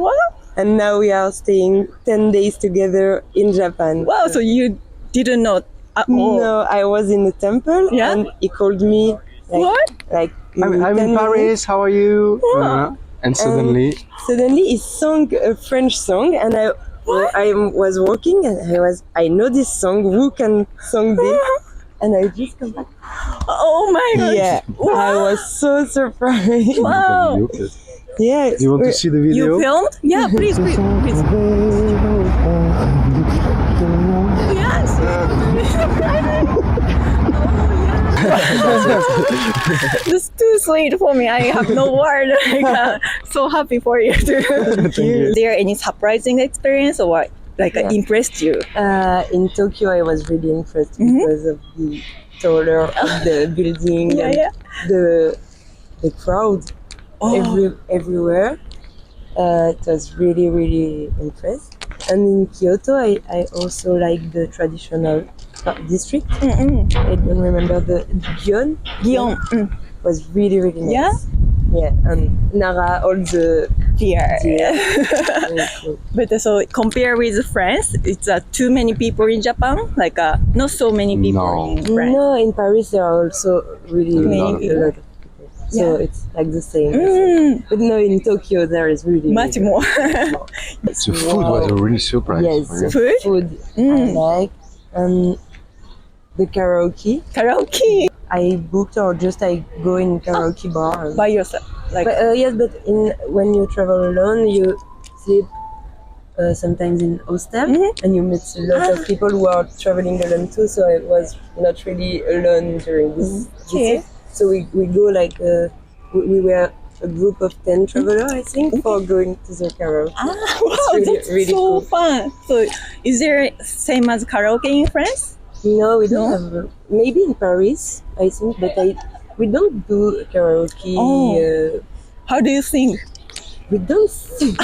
And now we are staying 10 days together in Japan. Wow, so you didn't know at all? No, I was in the temple and he called me like I'm in Paris, how are you? And suddenly... Suddenly he sang a French song and I was walking and I know this song, who can sing this? And I just come back. Oh my god! Yeah, I was so surprised. Wow! Yeah. Do you want to see the video? You filmed? Yeah, please. Yes! It's too sweet for me. I have no word. So happy for you too. Is there any surprising experience or what? Impressed you? In Tokyo, I was really impressed because of the taller of the building and the crowd everywhere. It was really, really impressed. And in Kyoto, I also like the traditional district. I don't remember the Gion. Was really, really nice. Yeah? Yeah, and Nara, all the deer. Really cool. But so compare with France, it's too many people in Japan, not so many people in France. No, in Paris there are also really a lot of people. So it's like the same. But no, in Tokyo there is really much more. The food was a really surprise. Yes, food I like. And the karaoke. Karaoke. I booked or just I go in karaoke bar by yourself. Yes, but when you travel alone, you sleep sometimes in hostel, and you meet a lot of people who are traveling alone too. So I was not really alone during this. Okay. So we go we were a group of 10 travelers, I think, for going to the karaoke. Wow, really, that's really so cool. fun. So is there same as karaoke in France? No, we don't have. Maybe in Paris, I think, but we don't do karaoke. How do you sing? We don't sing.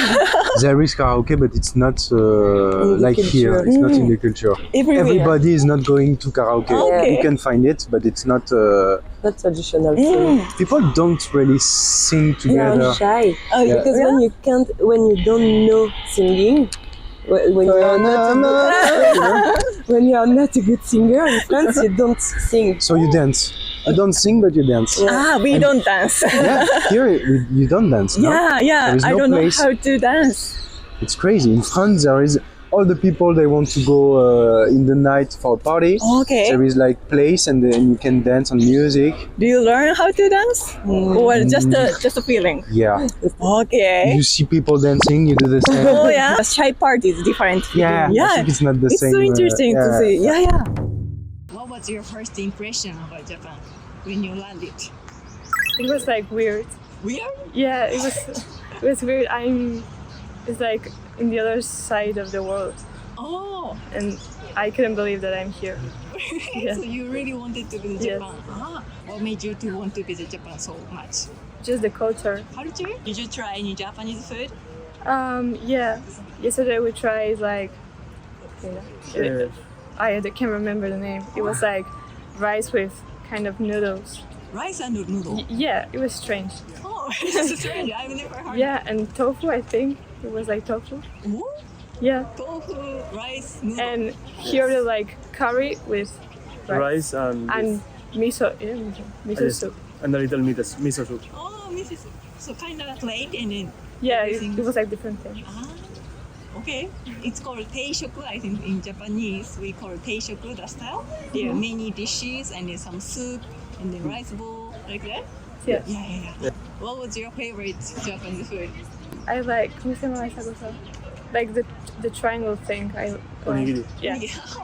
There is karaoke, but it's not like here. It's not in the culture. Everywhere. Everybody is not going to karaoke. Okay. You can find it, but it's not. Not traditional thing. People don't really sing They together. are shy Yeah. because when you don't know singing, when you are not a good singer in France, you don't sing. So you dance. You don't sing, but you dance. We don't dance. Here you don't dance. No? Yeah. There is I no don't place. know how to dance. It's crazy. In France, there is all the people they want to go in the night for a party. Okay. There is place, and then you can dance on music. Do you learn how to dance, or just a feeling? Yeah. Okay. You see people dancing, you do the same. Oh yeah. A shy party is different. Yeah. I think it's not the It's same. so interesting to see. Yeah. What was your first impression about Japan when you landed? It was weird. Weird? Yeah, it was weird. It's like in the other side of the world. Oh. And I couldn't believe that I'm here. So you really wanted to visit Japan? What made you to want to visit Japan so much? Just the culture. Culture? Did you try any Japanese food? Yeah. Yesterday we tried I can't remember the name. It was rice with kind of noodles. Rice and noodles? Yeah, it was strange. Oh, it's strange. I've never heard. Yeah, and tofu, I think. It was tofu. Ooh. Yeah. Tofu, rice, noodles. And here they curry with rice and miso. Yeah, miso soup. And a little miso soup. Oh, miso soup. So kind of plate and then Yeah, it was like different things. Okay, it's called teishoku. I think in Japanese we call teishoku the style. There are many dishes and then some soup and then rice bowl like that. Yes. Yeah. What was your favorite Japanese food? I like like the triangle thing. Onigiri. Yeah,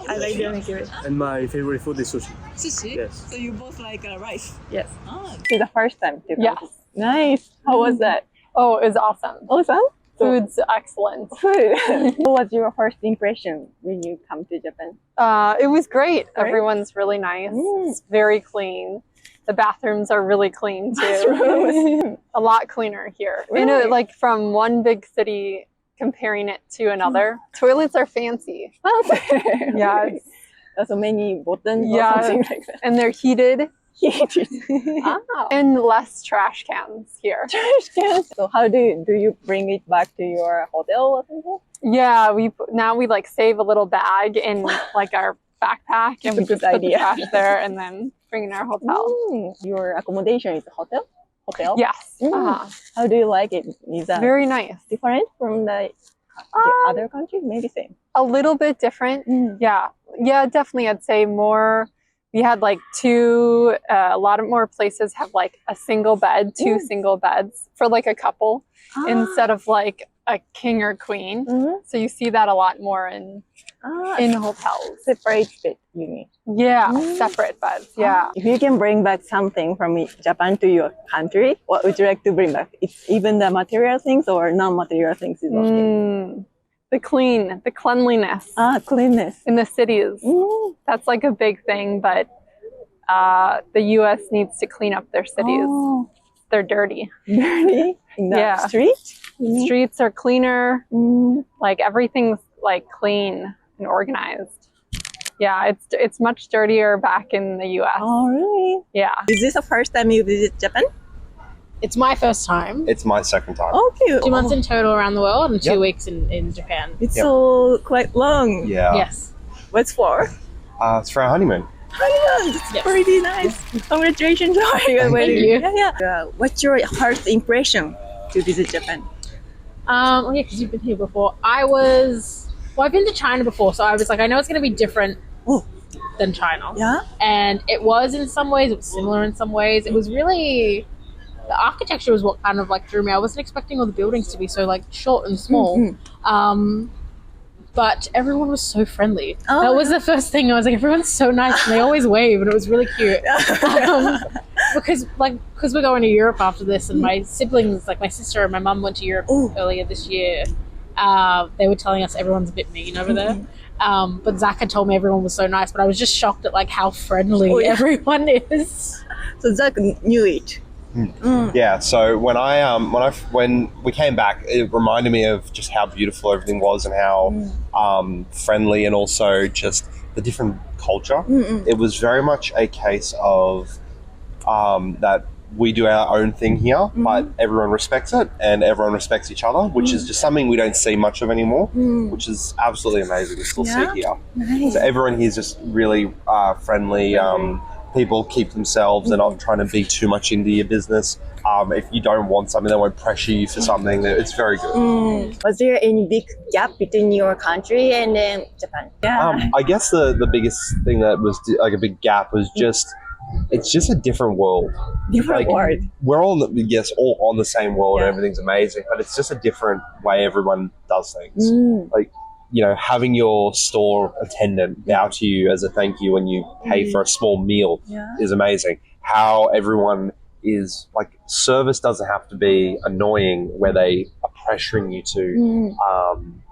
I like the onigiri. And my favorite food is sushi. Sushi? Yes. So you both like rice? Yes. Ah. It's the first time to Yes. Nice. How was that? Oh, it was awesome. Awesome? Food's excellent. Food. What was your first impression when you come to Japan? It was great. Everyone's really nice. It's very clean. The bathrooms are really clean too. A lot cleaner here. You know, like from one big city comparing it to another. Toilets are fancy. Yeah. So many buttons or Yeah. something like that. And they're heated. And less trash cans here. Trash cans. So how do you bring it back to your hotel or something? Yeah, we like save a little bag in like our backpack and we just put the trash there and then bring it in our hotel. Your accommodation is a hotel? Yes. How do you like it? Is that Very nice. different from the other countries? Maybe same. A little bit different. Yeah, definitely. I'd say more. We had like a lot of more places have like a single bed, two single beds for like a couple instead of like a king or queen. So you see that a lot more in hotels. Separate bed, you mean? Yeah, separate beds. Yeah. If you can bring back something from Japan to your country, what would you like to bring back? It's even the material things or non-material things is okay. The cleanliness. Cleanliness. In the cities. That's like a big thing, but the US needs to clean up their cities. They're dirty. Dirty? In the street? Streets are cleaner. Like everything's like clean and organized. Yeah, it's much dirtier back in the US. Oh, really? Yeah. Is this the first time you visit Japan? It's my first time. It's my second time. Oh, cute. 2 months in total around the world and 2 weeks in Japan. It's so quite long. Yeah. Yes. What's for? It's for our honeymoon. Honeymoon. It's pretty nice. Congratulations on your wedding. Thank you. Yeah. What's your first impression to visit Japan? Yeah, because you've been here before. I've been to China before, so I was like, I know it's going to be different than China. Yeah. And it was in some ways, it was similar in some ways. It was really, the architecture was what kind of like threw me. I wasn't expecting all the buildings to be so like short and small. But everyone was so friendly. That was the first thing. I was like, everyone's so nice and they always wave and it was really cute. Because we're going to Europe after this and my siblings, like my sister and my mum went to Europe earlier this year. They were telling us everyone's a bit mean over there. But Zach had told me everyone was so nice, but I was just shocked at like how friendly everyone is. So Zach knew it. Yeah, so when we came back, it reminded me of just how beautiful everything was and how friendly and also just the different culture. It was very much a case of that we do our own thing here, but everyone respects it and everyone respects each other, which is just something we don't see much of anymore, which is absolutely amazing to still see here. Nice. So everyone here is just really friendly. People keep themselves. They're not trying to be too much into your business. If you don't want something, they won't pressure you for something. It's very good. Was there any big gap between your country and Japan? I guess the biggest thing that was like a big gap was just, it's just a different world. Different world. We're all on the same world and everything's amazing, but it's just a different way everyone does things. Like, you know, having your store attendant bow to you as a thank you when you pay for a small meal is amazing. How everyone is like, service doesn't have to be annoying where they are pressuring you to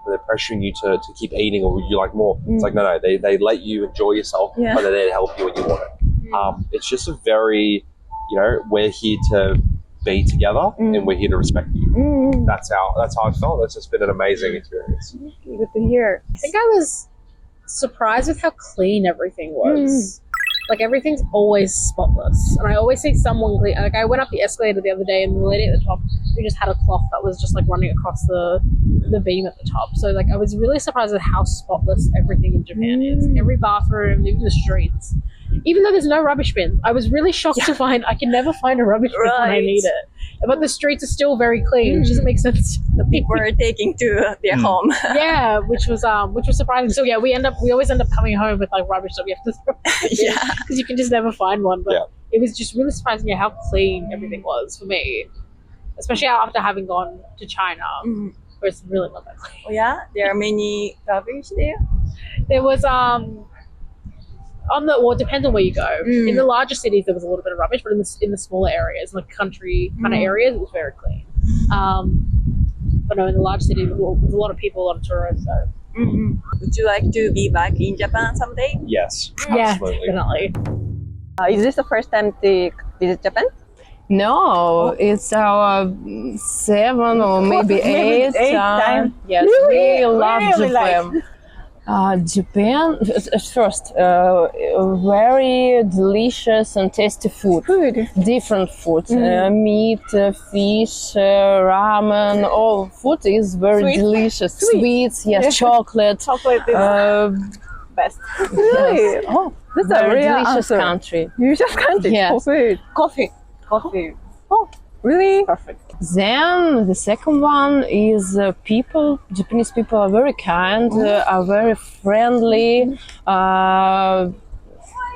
they're pressuring you to keep eating or would you like more. It's like no, they let you enjoy yourself, but they're there to help you when you want it. It's just a very, you know, we're here to be together and we're here to respect you. That's how I felt. It's just been an amazing experience. Good to hear. I think I was surprised with how clean everything was. Like everything's always spotless, and I always see someone clean. Like I went up the escalator the other day, and the lady at the top who just had a cloth that was just like running across the beam at the top. So like I was really surprised at how spotless everything in Japan is. Every bathroom, even the streets. even though there's no rubbish bin. I was really shocked to find I can never find a rubbish bin when I need it. But the streets are still very clean, which doesn't make sense. The people are taking to their home. Yeah, which was surprising. So yeah, we always end up coming home with like rubbish that we have to throw. Yeah, because you can just never find one. But it was just really surprising how clean everything was for me, especially after having gone to China, where it's really not that clean. Oh, yeah, there are many rubbish there. There was it depends on where you go. In the larger cities, there was a little bit of rubbish, but in the smaller areas, like country kind of areas, it was very clean. But no, in the large cities, there's a lot of people, a lot of tourists. So. Would you like to be back in Japan someday? Yes, yeah, absolutely. definitely. Is this the first time to visit Japan? No, it's our 7 or maybe 8 time. Yes, we love Japan. Japan, first, very delicious and tasty food. Different food, meat, fish, ramen, all food is very delicious. Sweets, yes, chocolate. Chocolate is best. Really? Yes. Oh, that's a very real delicious answer. country. Delicious country. Yes. For food. Coffee. Oh, really? Perfect. Then the second one is people. Japanese people are very kind, are very friendly, and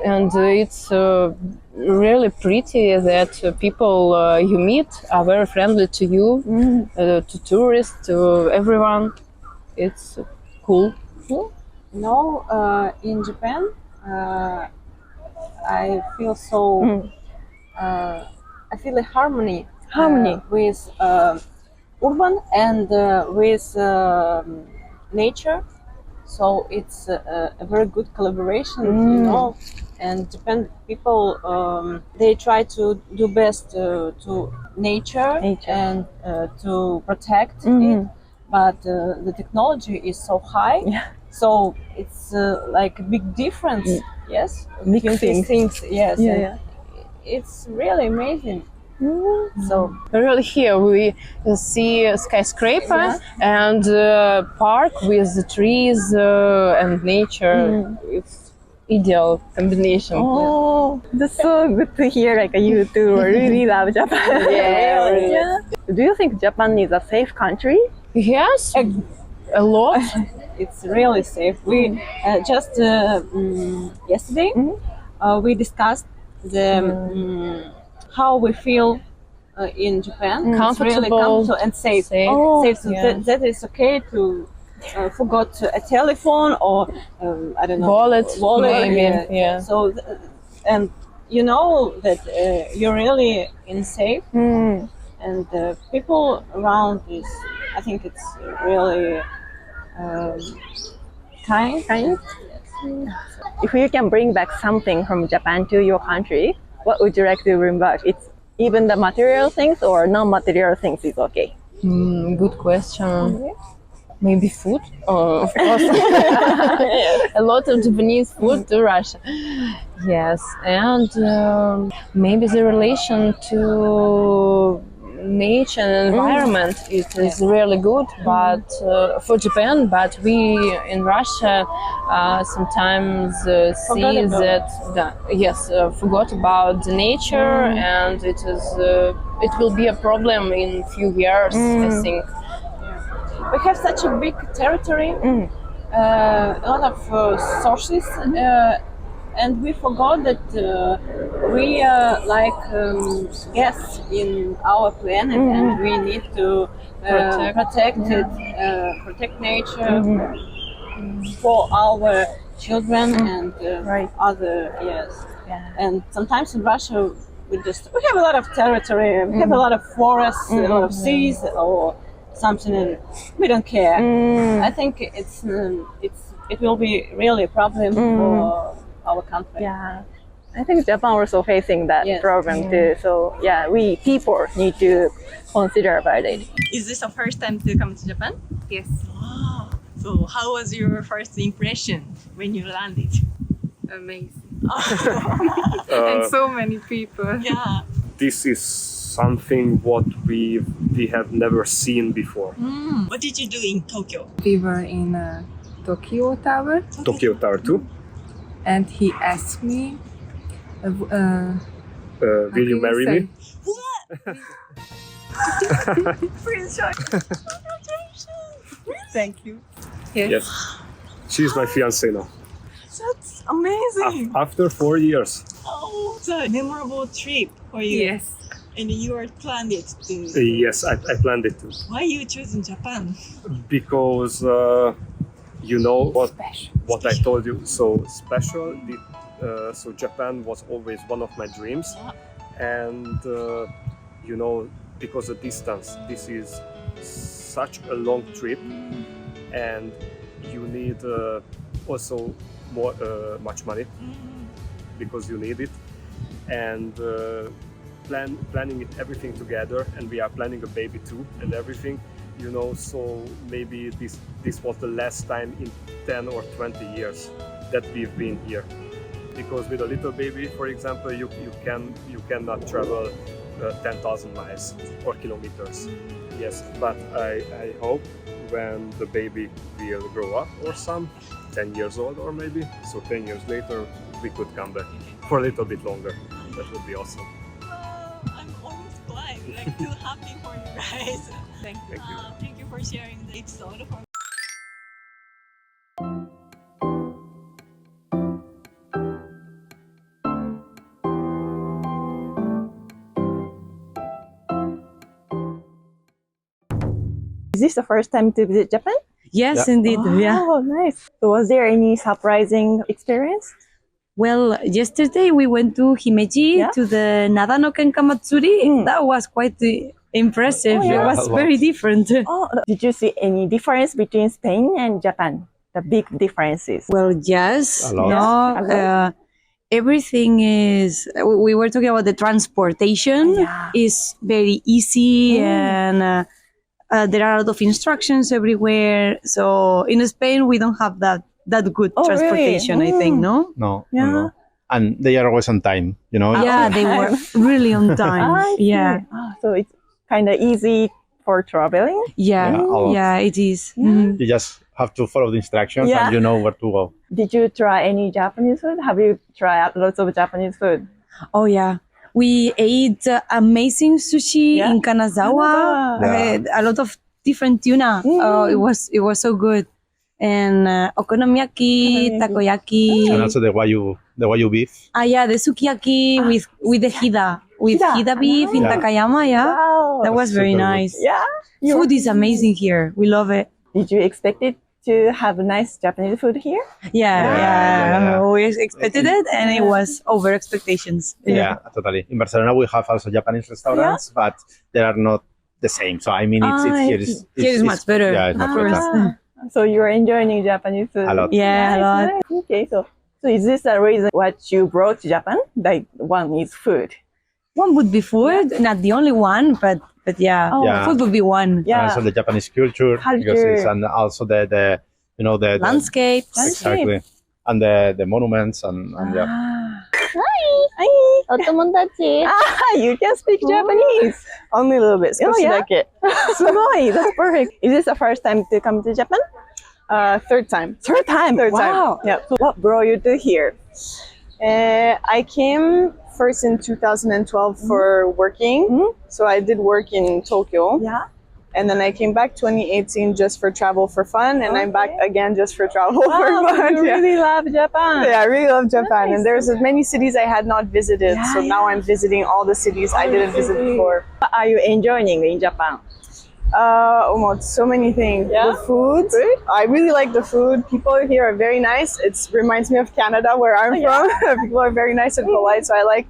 it's really pretty that people you meet are very friendly to you, to tourists, to everyone. It's cool. No, in Japan, I feel so. I feel a harmony with urban and with nature. So it's a very good collaboration, you know. And Japan people, they try to do best to nature. And to protect it. But the technology is so high. So it's like a big difference. Yes, Big things. Yes. Yeah. It's really amazing. So really here we see a skyscraper and park with the trees and nature. It's ideal combination. Oh, that's so good to hear. Like you two really love Japan. Yeah, really. Do you think Japan is a safe country? Yes, a lot. It's really safe. We just yesterday we discussed the how we feel in Japan. It's really comfortable and safe. Safe. So that is okay to forgot a telephone or I don't know wallet. Maybe. Yeah. So and you know that you're really in safe and people around is. I think it's really kind. If you can bring back something from Japan to your country, what would you like to bring back? It's even the material things or non-material things is okay. Good question. Maybe food, of course. A lot of Japanese food to Russia. Yes, and maybe the relation to nature and environment it is really good, but for Japan, but we in Russia sometimes see that forgot about the nature, and it will be a problem in few years, I think. We have such a big territory, a lot of sources, and we forgot that we are like guests in our planet, and we need to protect it, protect nature for our children and other And sometimes in Russia we have a lot of territory, we have a lot of forests, a lot of seas, or something, and we don't care. I think it will be really a problem for our country. Yeah, I think Japan also facing that problem too. So we people need to consider about it. Is this the first time to come to Japan? Yes. Wow. So how was your first impression when you landed? Amazing. And so many people. Yeah. This is something what we have never seen before. What did you do in Tokyo? We were in Tokyo Tower. Tokyo Tower too. And he asked me Will you marry me? Prince Charles. Thank you. Yes. She's my fiancée now. That's amazing. After 4 years. Oh, it's a memorable trip for you. Yes. And you are planned it to. Yes, I planned it too. Why you choosing Japan? Because you know what I told you. So special. So Japan was always one of my dreams, and you know, because of distance, this is such a long trip, and you need also much money because you need it, and planning it everything together, and we are planning a baby too and everything, you know. So maybe this was the last time in 10 or 20 years that we've been here, because with a little baby, for example, you cannot travel 10,000 miles or kilometers. Yes, but I hope when the baby will grow up, or some 10 years old, or maybe so 10 years later we could come back for a little bit longer. That would be awesome. I'm almost glad. Like, too happy for you guys. Thank you. Thank you for sharing the episode. Is this the first time to visit Japan? Yes, indeed. Yeah. Oh, nice. So was there any surprising experience? Well, yesterday we went to Himeji to the Nadano Kenka Matsuri. That was quite impressive. Oh, yeah. It was very different. Oh, did you see any difference between Spain and Japan? The big differences? Well, yes. A lot. No, everything is. We were talking about the transportation is very easy, and there are a lot of instructions everywhere. So in Spain, we don't have that good transportation. Really? I think, no. No, Yeah. no. And they are always on time, you know. Yeah, they were really on time. I see. Yeah. So it's kind of easy for traveling? Yeah, a lot. yeah, it is. You just have to follow the instructions Yeah. and you know where to go. Did you try any Japanese food? Have you tried lots of Japanese food? Oh yeah, we ate amazing sushi in Kanazawa. Yeah. A lot of different tuna. Oh, it was so good. And okonomiyaki, takoyaki. And also the Wagyu beef. Yeah, the sukiyaki with the hida. With hida beef in Yeah. Takayama, yeah. Wow. That was very Super good. nice. Yeah. Food is amazing here. We love it. Did you expect it to have nice Japanese food here? Yeah. We expected it, and it was over expectations. Yeah, totally. In Barcelona, we have also Japanese restaurants, but they are not the same. So I mean, it's Here is much better. Yeah, it's much better. So you're enjoying Japanese food? A lot. Yeah, a lot. Nice. Okay, so is this the reason what you brought to Japan? Like one is food. One would be food, not the only one, but yeah, Yeah. food would be one. And also the Japanese culture, because it's, and also the you know the landscapes. exactly, and the monuments and yeah. Hi! Otomodachi! You can speak Japanese! Only a little bit. Oh, yeah? Sugoi! That's perfect. Is this the first time to come to Japan? Third time. Third time? Third Wow. time. Yeah. So what brought you to here? I came first in 2012 for working. So I did work in Tokyo. Yeah. And then I came back 2018 just for travel for fun, and I'm back again just for travel for fun. You really love Japan. Yeah, I really love Japan. And there's many cities I had not visited, so now I'm visiting all the cities I didn't visit before. What are you enjoying in Japan? So many things. Yeah? The food. I really like the food. People here are very nice. It reminds me of Canada, where I'm from. People are very nice and polite, so I like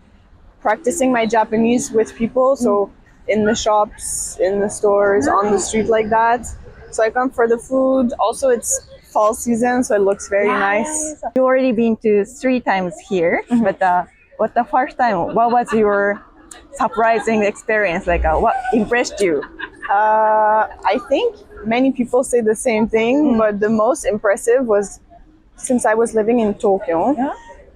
practicing my Japanese with people. So in the shops, in the stores, on the street like that. So I come for the food. Also, it's fall season, so it looks very nice. You already been to 3 times here, but what the first time? What was your surprising experience? Like, what impressed you? I think many people say the same thing, but the most impressive was since I was living in Tokyo.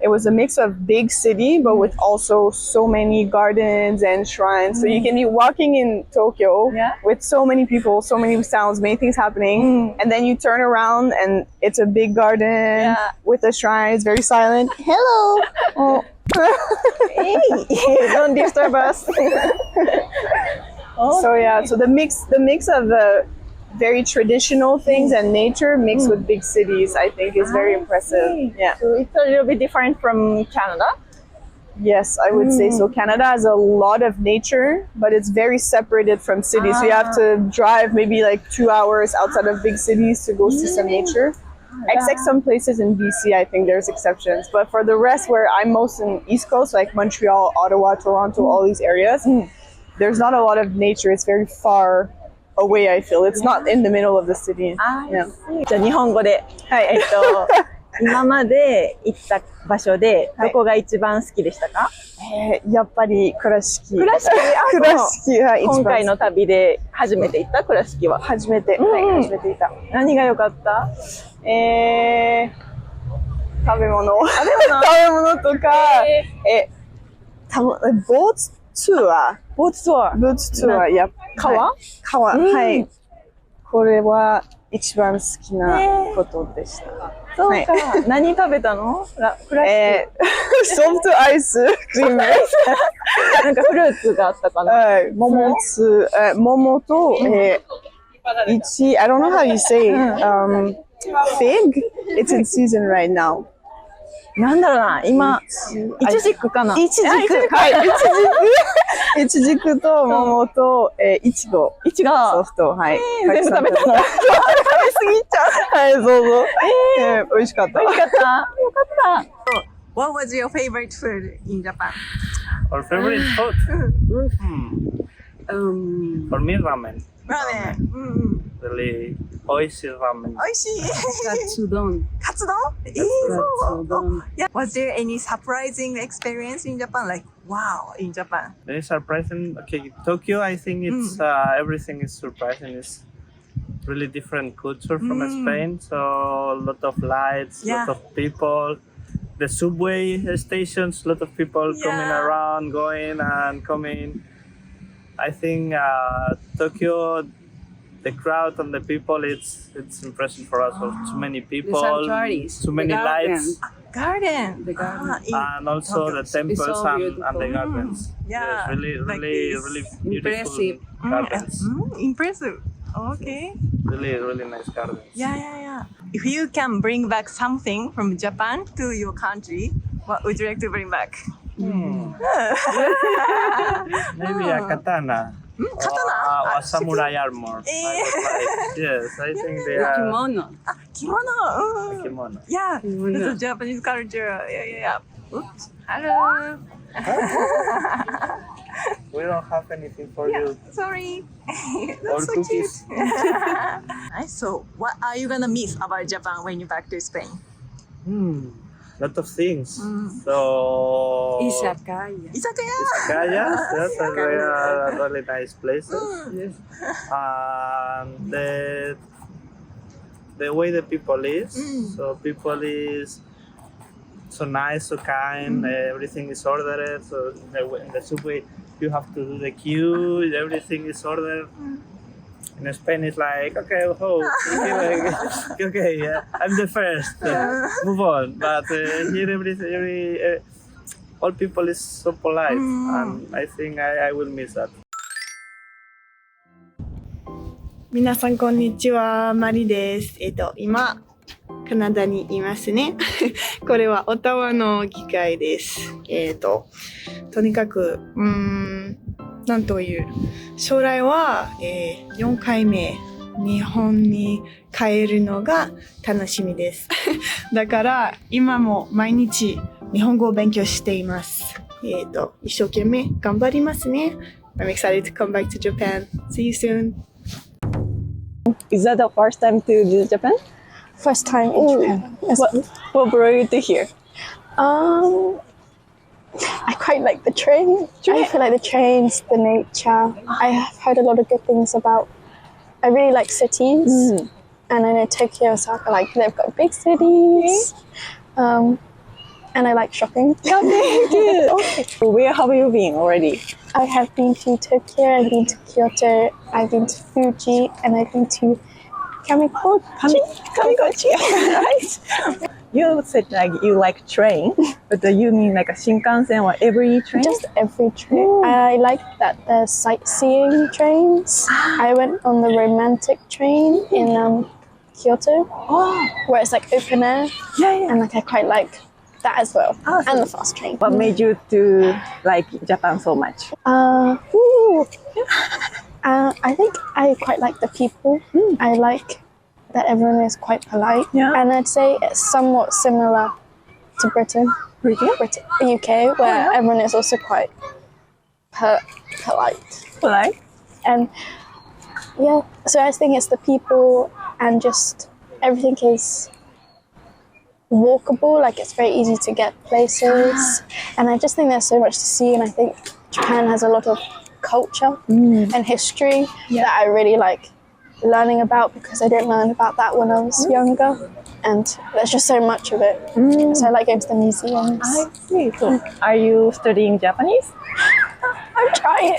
it was a mix of big city, but with also so many gardens and shrines. So you can be walking in Tokyo with so many people, so many sounds, many things happening. And then you turn around and it's a big garden with a shrine. It's very silent. Hello. Oh. Hey, don't disturb us. So yeah, so the mix of the very traditional things and nature mixed with big cities, I think, is very impressive. Yeah. So it's a little bit different from Canada. Yes, I would say so. Canada has a lot of nature, but it's very separated from cities. So you have to drive maybe like 2 hours outside of big cities to go see some nature. Except some places in BC, I think there's exceptions. But for the rest, where I'm most in East Coast, like Montreal, Ottawa, Toronto, all these areas, there's not a lot of nature. It's very far away, I feel. It's not in the middle of the city. Yeah. じゃあ日本語で、今まで行った場所でどこが一番好きでしたか？やっぱり倉敷。倉敷、今回の旅で初めて行った倉敷は。初めて行った。何が良かった？食べ物とか、ボートツアー、やっ川、はい。これは一番好きなことでした。そうか。何食べたの？ソフトアイスクリーム。なんかフルーツがあったかな。桃とI don't know how you say fig. It's in season right now. なんだろうな、今、イチジクかな。イチジクと桃とイチゴ。ソフト、はい。全部食べたの？食べ過ぎちゃう。はい、そう。美味しかった。よかった。What was your favorite food in Japan? Our favorite food? For me, ramen. Really oishi ramen. Katsudon. Yeah. Was there any surprising experience in Japan? Like, wow, in Japan. Very surprising. Okay, Tokyo, I think it's everything is surprising. It's really different culture from Spain. So a lot of lights, a lot of people. The subway stations, a lot of people coming around, going and coming. I think Tokyo, the crowd and the people, it's impressive for us. Too many people, too many lights. Garden. And also the temples and the gardens. Yeah. Yes, really beautiful gardens. Impressive. Okay. Really nice gardens. Yeah. If you can bring back something from Japan to your country, what would you like to bring back? Maybe a katana. Or samurai armor. Yes, I think they are. Kimono. Kimono. Yeah, that's a Japanese culture. Yeah. Oops. Hello. We don't have anything for you. Sorry. Or so cookies. Nice. So, what are you gonna miss about Japan when you're back to Spain? Lot of things. So Izakaya. Yes, they are really nice places. Yes. The way the people is. So people is so nice, so kind. Everything is ordered. So in the subway, you have to do the queue. Everything is ordered. In Spain, it's like, okay, I'm the first. Move on. But here, all people is so polite, and I think I will miss that. 皆さんこんにちは、マリです。今カナダにいますね。これはオタワの議会です。とにかくなんという将来は、4回目日本に帰るのが楽しみです。だから今も毎日日本語を勉強しています。一生懸命頑張りますね。I'm excited to come back to Japan. See you soon. Is that the first time to visit Japan? First time in Japan. Yes. What brought you to here? I quite like the train. I feel like the trains, the nature. I have heard a lot of good things about. I really like cities, and I know Tokyo, Osaka, like they've got big cities, and and I like shopping. Good. Okay. Where have you been already? I have been to Tokyo, I've been to Kyoto, I've been to Fuji, and I've been to Kamikochi. Right? You said like you like train, but you mean like a Shinkansen or every train? Just every train. I like that there's sightseeing trains. I went on the romantic train in Kyoto, where it's like open air, and like I quite like that as well, and the fast train. What made you to like Japan so much? I think I quite like the people. I like that everyone is quite polite, and I'd say it's somewhat similar to Britain, UK, where everyone is also quite polite. And yeah, so I think it's the people and just everything is walkable, like it's very easy to get places, and I just think there's so much to see, and I think Japan has a lot of culture and history that I really like learning about, because I didn't learn about that when I was younger, and there's just so much of it. So I like going to the museums. I see. Cool. Are you studying Japanese? I'm trying.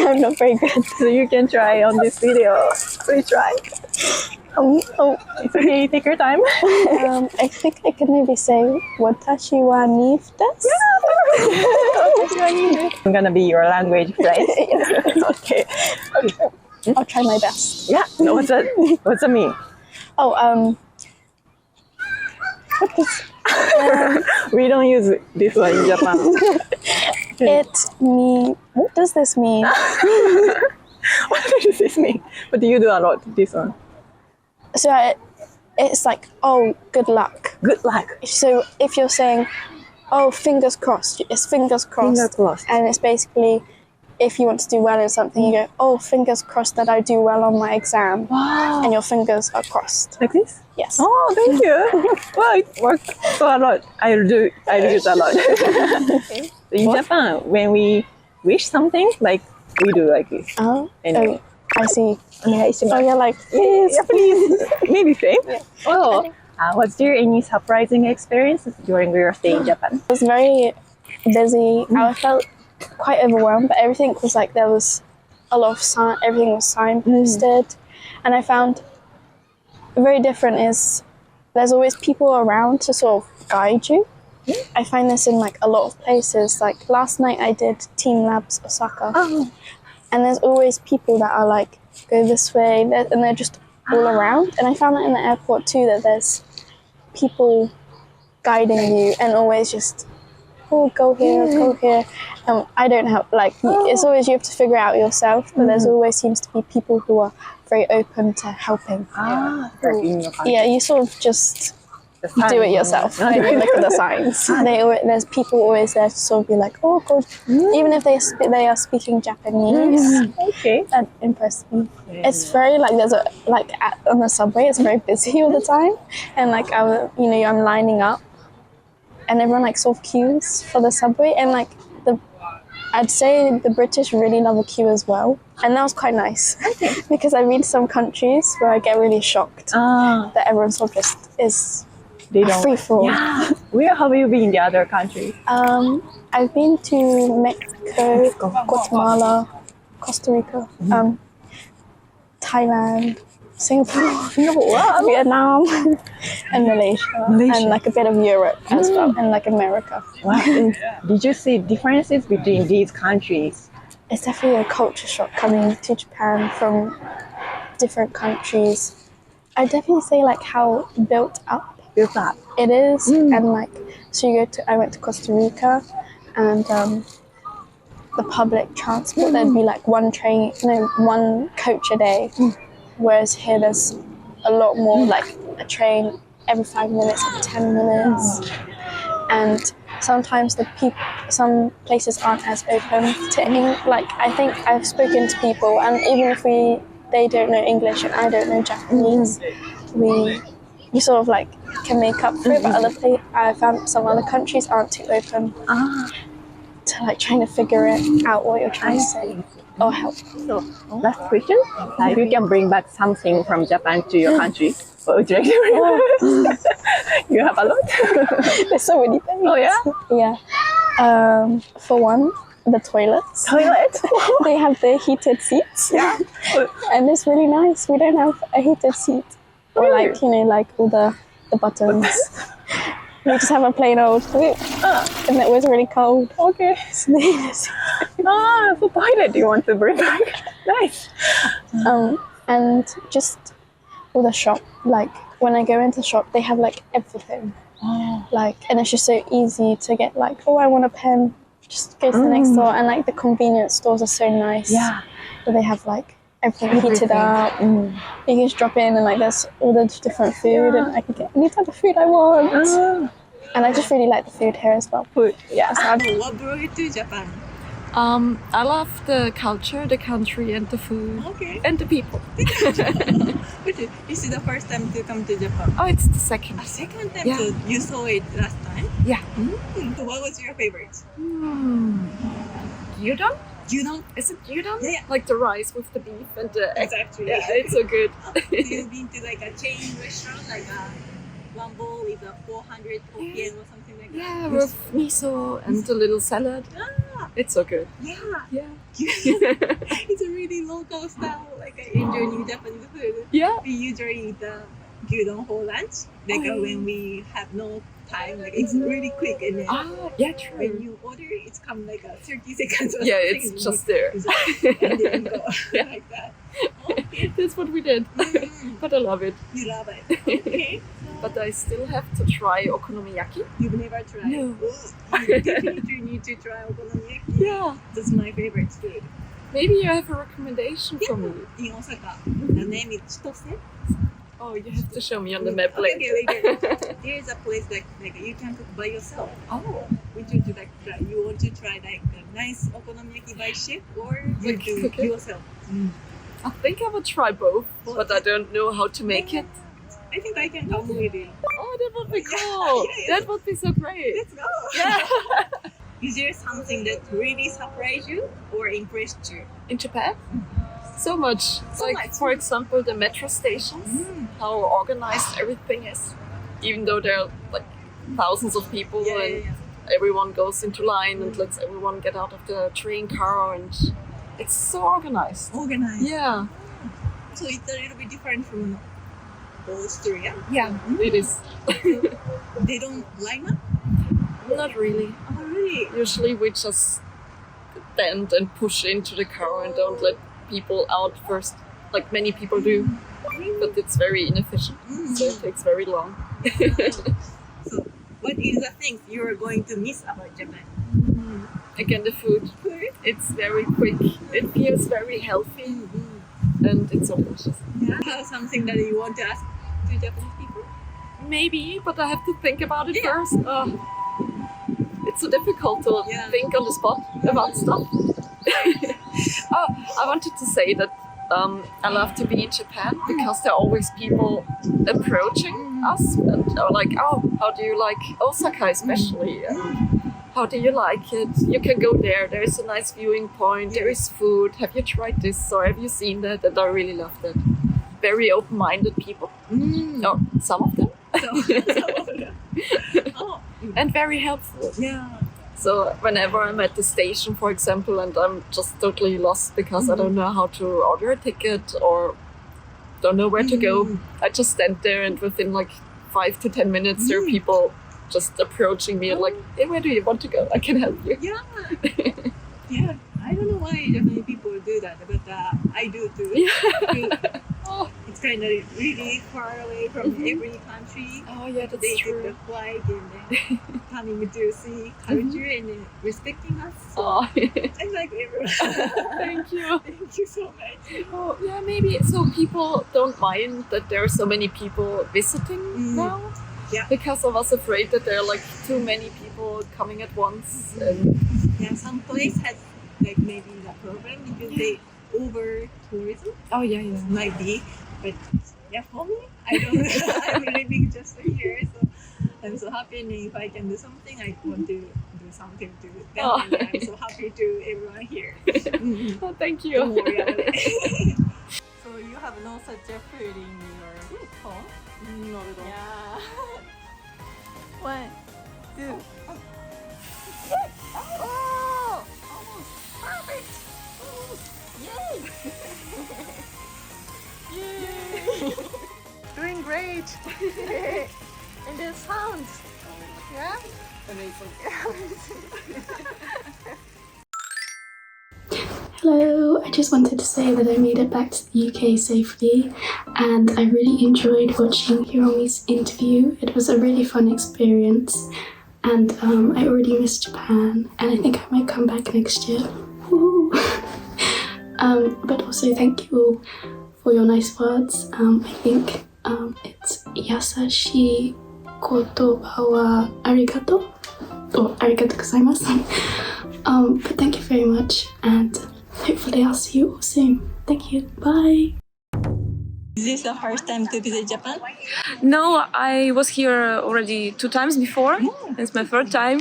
I'm not very good. So you can try on this video. Please try. It's okay, take your time. I think I could maybe say Watashi wa nifu desu. I'm gonna be your language friend. Okay. I'll try my best. Yeah. What's that mean? What does we don't use this one in Japan. What does this mean? What does this mean? But you do a lot, this one. So it's like, oh, good luck. Good luck. So if you're saying, oh, fingers crossed, it's fingers crossed. Fingers crossed. And it's basically, if you want to do well in something, you go, oh, fingers crossed that I do well on my exam. Wow. And your fingers are crossed. Like this? Yes. Oh, thank you. Well, it works so a lot. I do it a lot. Okay. In Japan, when we wish something, like we do like this. Anyway. I see. So you're like, please, please. Maybe same. Yeah. Oh, was there any surprising experiences during your stay in Japan? It was very busy. I felt quite overwhelmed, but everything was like, there was a lot of everything was signposted. And I found very different is there's always people around to sort of guide you. I find this in like a lot of places. Like last night I did Team Labs Osaka. And there's always people that are like, go this way, and they're just all around. And I found that in the airport too, that there's people guiding you and always just, oh, go here, go here. I don't help, like, it's always you have to figure it out yourself, but there's always seems to be people who are very open to helping. Yeah, you sort of just do it yourself. Look at the signs. There's people always there to sort of be like, oh god, even if they are speaking Japanese. Okay, that impressed me. It's very like on the subway, it's very busy all the time, and like I'm lining up, and everyone like sort of queues for the subway, and like I'd say the British really love a queue as well, and that was quite nice because I've been to some countries where I get really shocked that everyone sort of just is. They don't. Free for. Yeah. Where have you been in the other countries? I've been to Mexico, Guatemala, Costa Rica, Thailand, Singapore, Vietnam, and Malaysia, and like a bit of Europe as well, and like America. Wow. Did you see differences between these countries? It's definitely a culture shock coming to Japan from different countries. I definitely say like how built up it is, and like so I went to Costa Rica, and the public transport there'd be like one coach a day, whereas here there's a lot more, like a train every 5 minutes or 10 minutes, and sometimes some places aren't as open to like I think I've spoken to people, and even if they don't know English and I don't know Japanese, you sort of like can make up for it, but I found some other countries aren't too open like trying to figure out what you're trying to say or help. So, last question. If you can bring back something from Japan to your country, what would you like to bring back? You have a lot? There's so many things. Oh, yeah? Yeah. For one, the toilets. Toilet? They have the heated seats. Yeah. And it's really nice. We don't have a heated seat. Or like, you know, like all the buttons. We just have a plain old toilet. And it was really cold. Okay. For toilet you want to bring back? Nice. And just with a shop, like when I go into the shop, they have like everything. Like, and it's just so easy to get like, oh, I want a pen. Just go to the next store, and like the convenience stores are so nice. Yeah. Where they have like everything heated up. You can just drop in, and like there's all the different food, and I can get any type of food I want. And I just really like the food here as well. Food, yeah. So what brought you to Japan? I love the culture, the country, and the food, and the people. This is the first time to come to Japan? Oh, it's the second. Second time? Yeah. So you saw it last time? Yeah. So what was your favorite? Gyudon? Gyudon? Is it gyudon? Yeah. Like the rice with the beef and the egg. Exactly. Yeah, it's so good. You've been to like a chain restaurant, like one bowl with a 400 yen or something like that? Yeah, with miso and a little salad. It's so good. Yeah. Yeah. It's a really local style, like I enjoy new Japanese food. Yeah. We usually eat gyudon for lunch, like when we have no time, like it's really quick, and then yeah, true. when you order, it's come like 30 seconds or Yeah, something. it's just there. And then you go like that. That's what we did. But I love it. You love it. Okay. But I still have to try okonomiyaki. You've never tried? No. Oh, you definitely need to try okonomiyaki. Yeah. That's my favorite food. Maybe you have a recommendation for me. In Osaka. The name is Chitose. Oh, you have to show me on the map later. Okay. There's a place like you can cook by yourself. Oh. Would you like try? You want to try like a nice okonomiyaki by chef, or you do it yourself? I think I would try both, but I don't know how to make it. I think I can come with you. Oh, that would be cool. That would be so great. Let's go. Yeah. Is there something that really surprised you or impressed you? In Japan? So much. For example, the metro stations, how organized everything is. Even though there are like thousands of people and everyone goes into line and lets everyone get out of the train car, and it's so organized. Organized? Yeah. So it's a little bit different from Austria? Yeah, it is. They don't line up? Not really. Oh, really? Usually we just bend and push into the car and don't let people out first, like many people do. But it's very inefficient, so it takes very long. So, what is the thing you are going to miss about Japan? Again, the food. It's very quick. It feels very healthy, and it's so delicious. Yeah. Something that you want to ask to Japanese people? Maybe, but I have to think about it first. It's so difficult to think on the spot about stuff. Oh, I wanted to say that I love to be in Japan because there are always people approaching us and are like, oh, how do you like Osaka especially? How do you like it? You can go there. There is a nice viewing point. There is food. Have you tried this or have you seen that? And I really love that. Very open-minded people. Or some of them. And very helpful. Yeah. So whenever I'm at the station, for example, and I'm just totally lost because I don't know how to order a ticket or don't know where to go, I just stand there and within like 5 to 10 minutes there are people just approaching me and like, hey, where do you want to go? I can help you. Yeah. Yeah. I don't know why Japanese people do that, but I do too. Yeah. It's kind of really far away from every country. Oh yeah, that's they true. They take the flight and then coming to see culture and then respecting us. So I like everyone. Thank you. Thank you so much. Oh yeah, maybe so people don't mind that there are so many people visiting now. Yeah. Because I was afraid that there are like too many people coming at once. And yeah, some place has like maybe the problem because they over tourism. Oh yeah, yeah. Might be, but yeah, for me, I don't know. I'm living just here, so I'm so happy. And if I can do something, I want to do something to tell me. I'm so happy to everyone here. Oh, thank you. Don't worry about it. So you have no such a food in your home? Not at all. Yeah. 1, 2. Oh! Almost perfect! Yay! Yay! Doing great! And the sounds! Yeah? Amazing. Hello, I just wanted to say that I made it back to the UK safely and I really enjoyed watching Hiromi's interview. It was a really fun experience and I already miss Japan and I think I might come back next year. Woo. But also thank you all for your nice words. I think it's yasashi kotoba wa arigato or arigato gozaimasu. But thank you very much and hopefully I'll see you all soon. Thank you. Bye. Is this the first time to visit Japan? No, I was here already 2 times before. It's my 3rd time.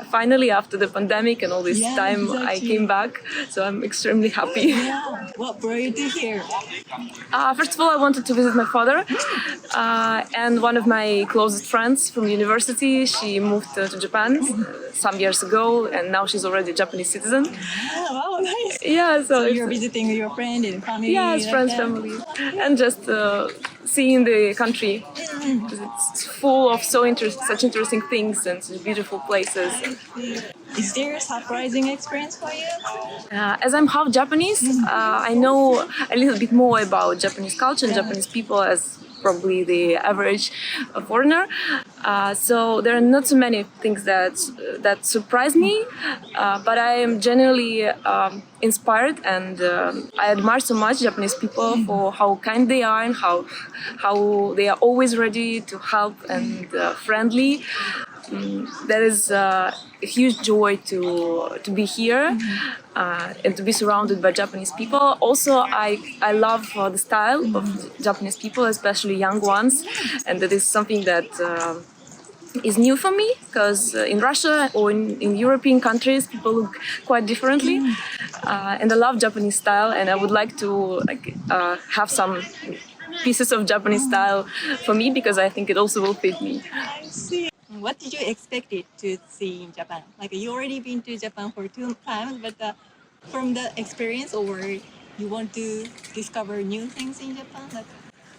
Finally, after the pandemic and all this time, I came back. So I'm extremely happy. Yeah. What brought you to here? First of all, I wanted to visit my father. And one of my closest friends from university, she moved to Japan some years ago. And now she's already a Japanese citizen. Oh, wow, nice. Yeah, so you're visiting your friend and family? Yes, like friends, that. family. And just seeing the country. It's full of such interesting things and such beautiful places. Is there a surprising experience for you? As I'm half Japanese, I know a little bit more about Japanese culture and Japanese people as probably the average foreigner. So there are not so many things that surprise me, but I am genuinely inspired and I admire so much Japanese people for how kind they are and how they are always ready to help and friendly. That is a huge joy to be here and to be surrounded by Japanese people. Also, I love the style of Japanese people, especially young ones, and that is something that is new for me because in Russia or in European countries people look quite differently, and I love Japanese style, and I would like to have some pieces of Japanese style for me because I think it also will fit me. I see. What did you expect it to see in Japan? Like you already been to Japan for 2 times, but from the experience, or you want to discover new things in Japan? Like...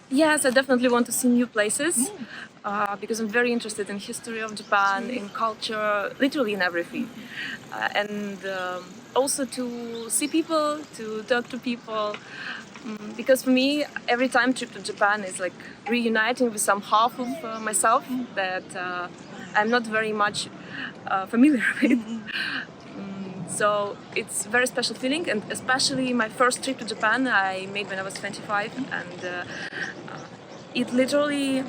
Yes, I definitely want to see new places because I'm very interested in history of Japan, in culture, literally in everything, and also to see people, to talk to people. Because for me, every time trip to Japan is like reuniting with some half of myself that I'm not very much familiar with. So it's a very special feeling, and especially my first trip to Japan I made when I was 25, and it literally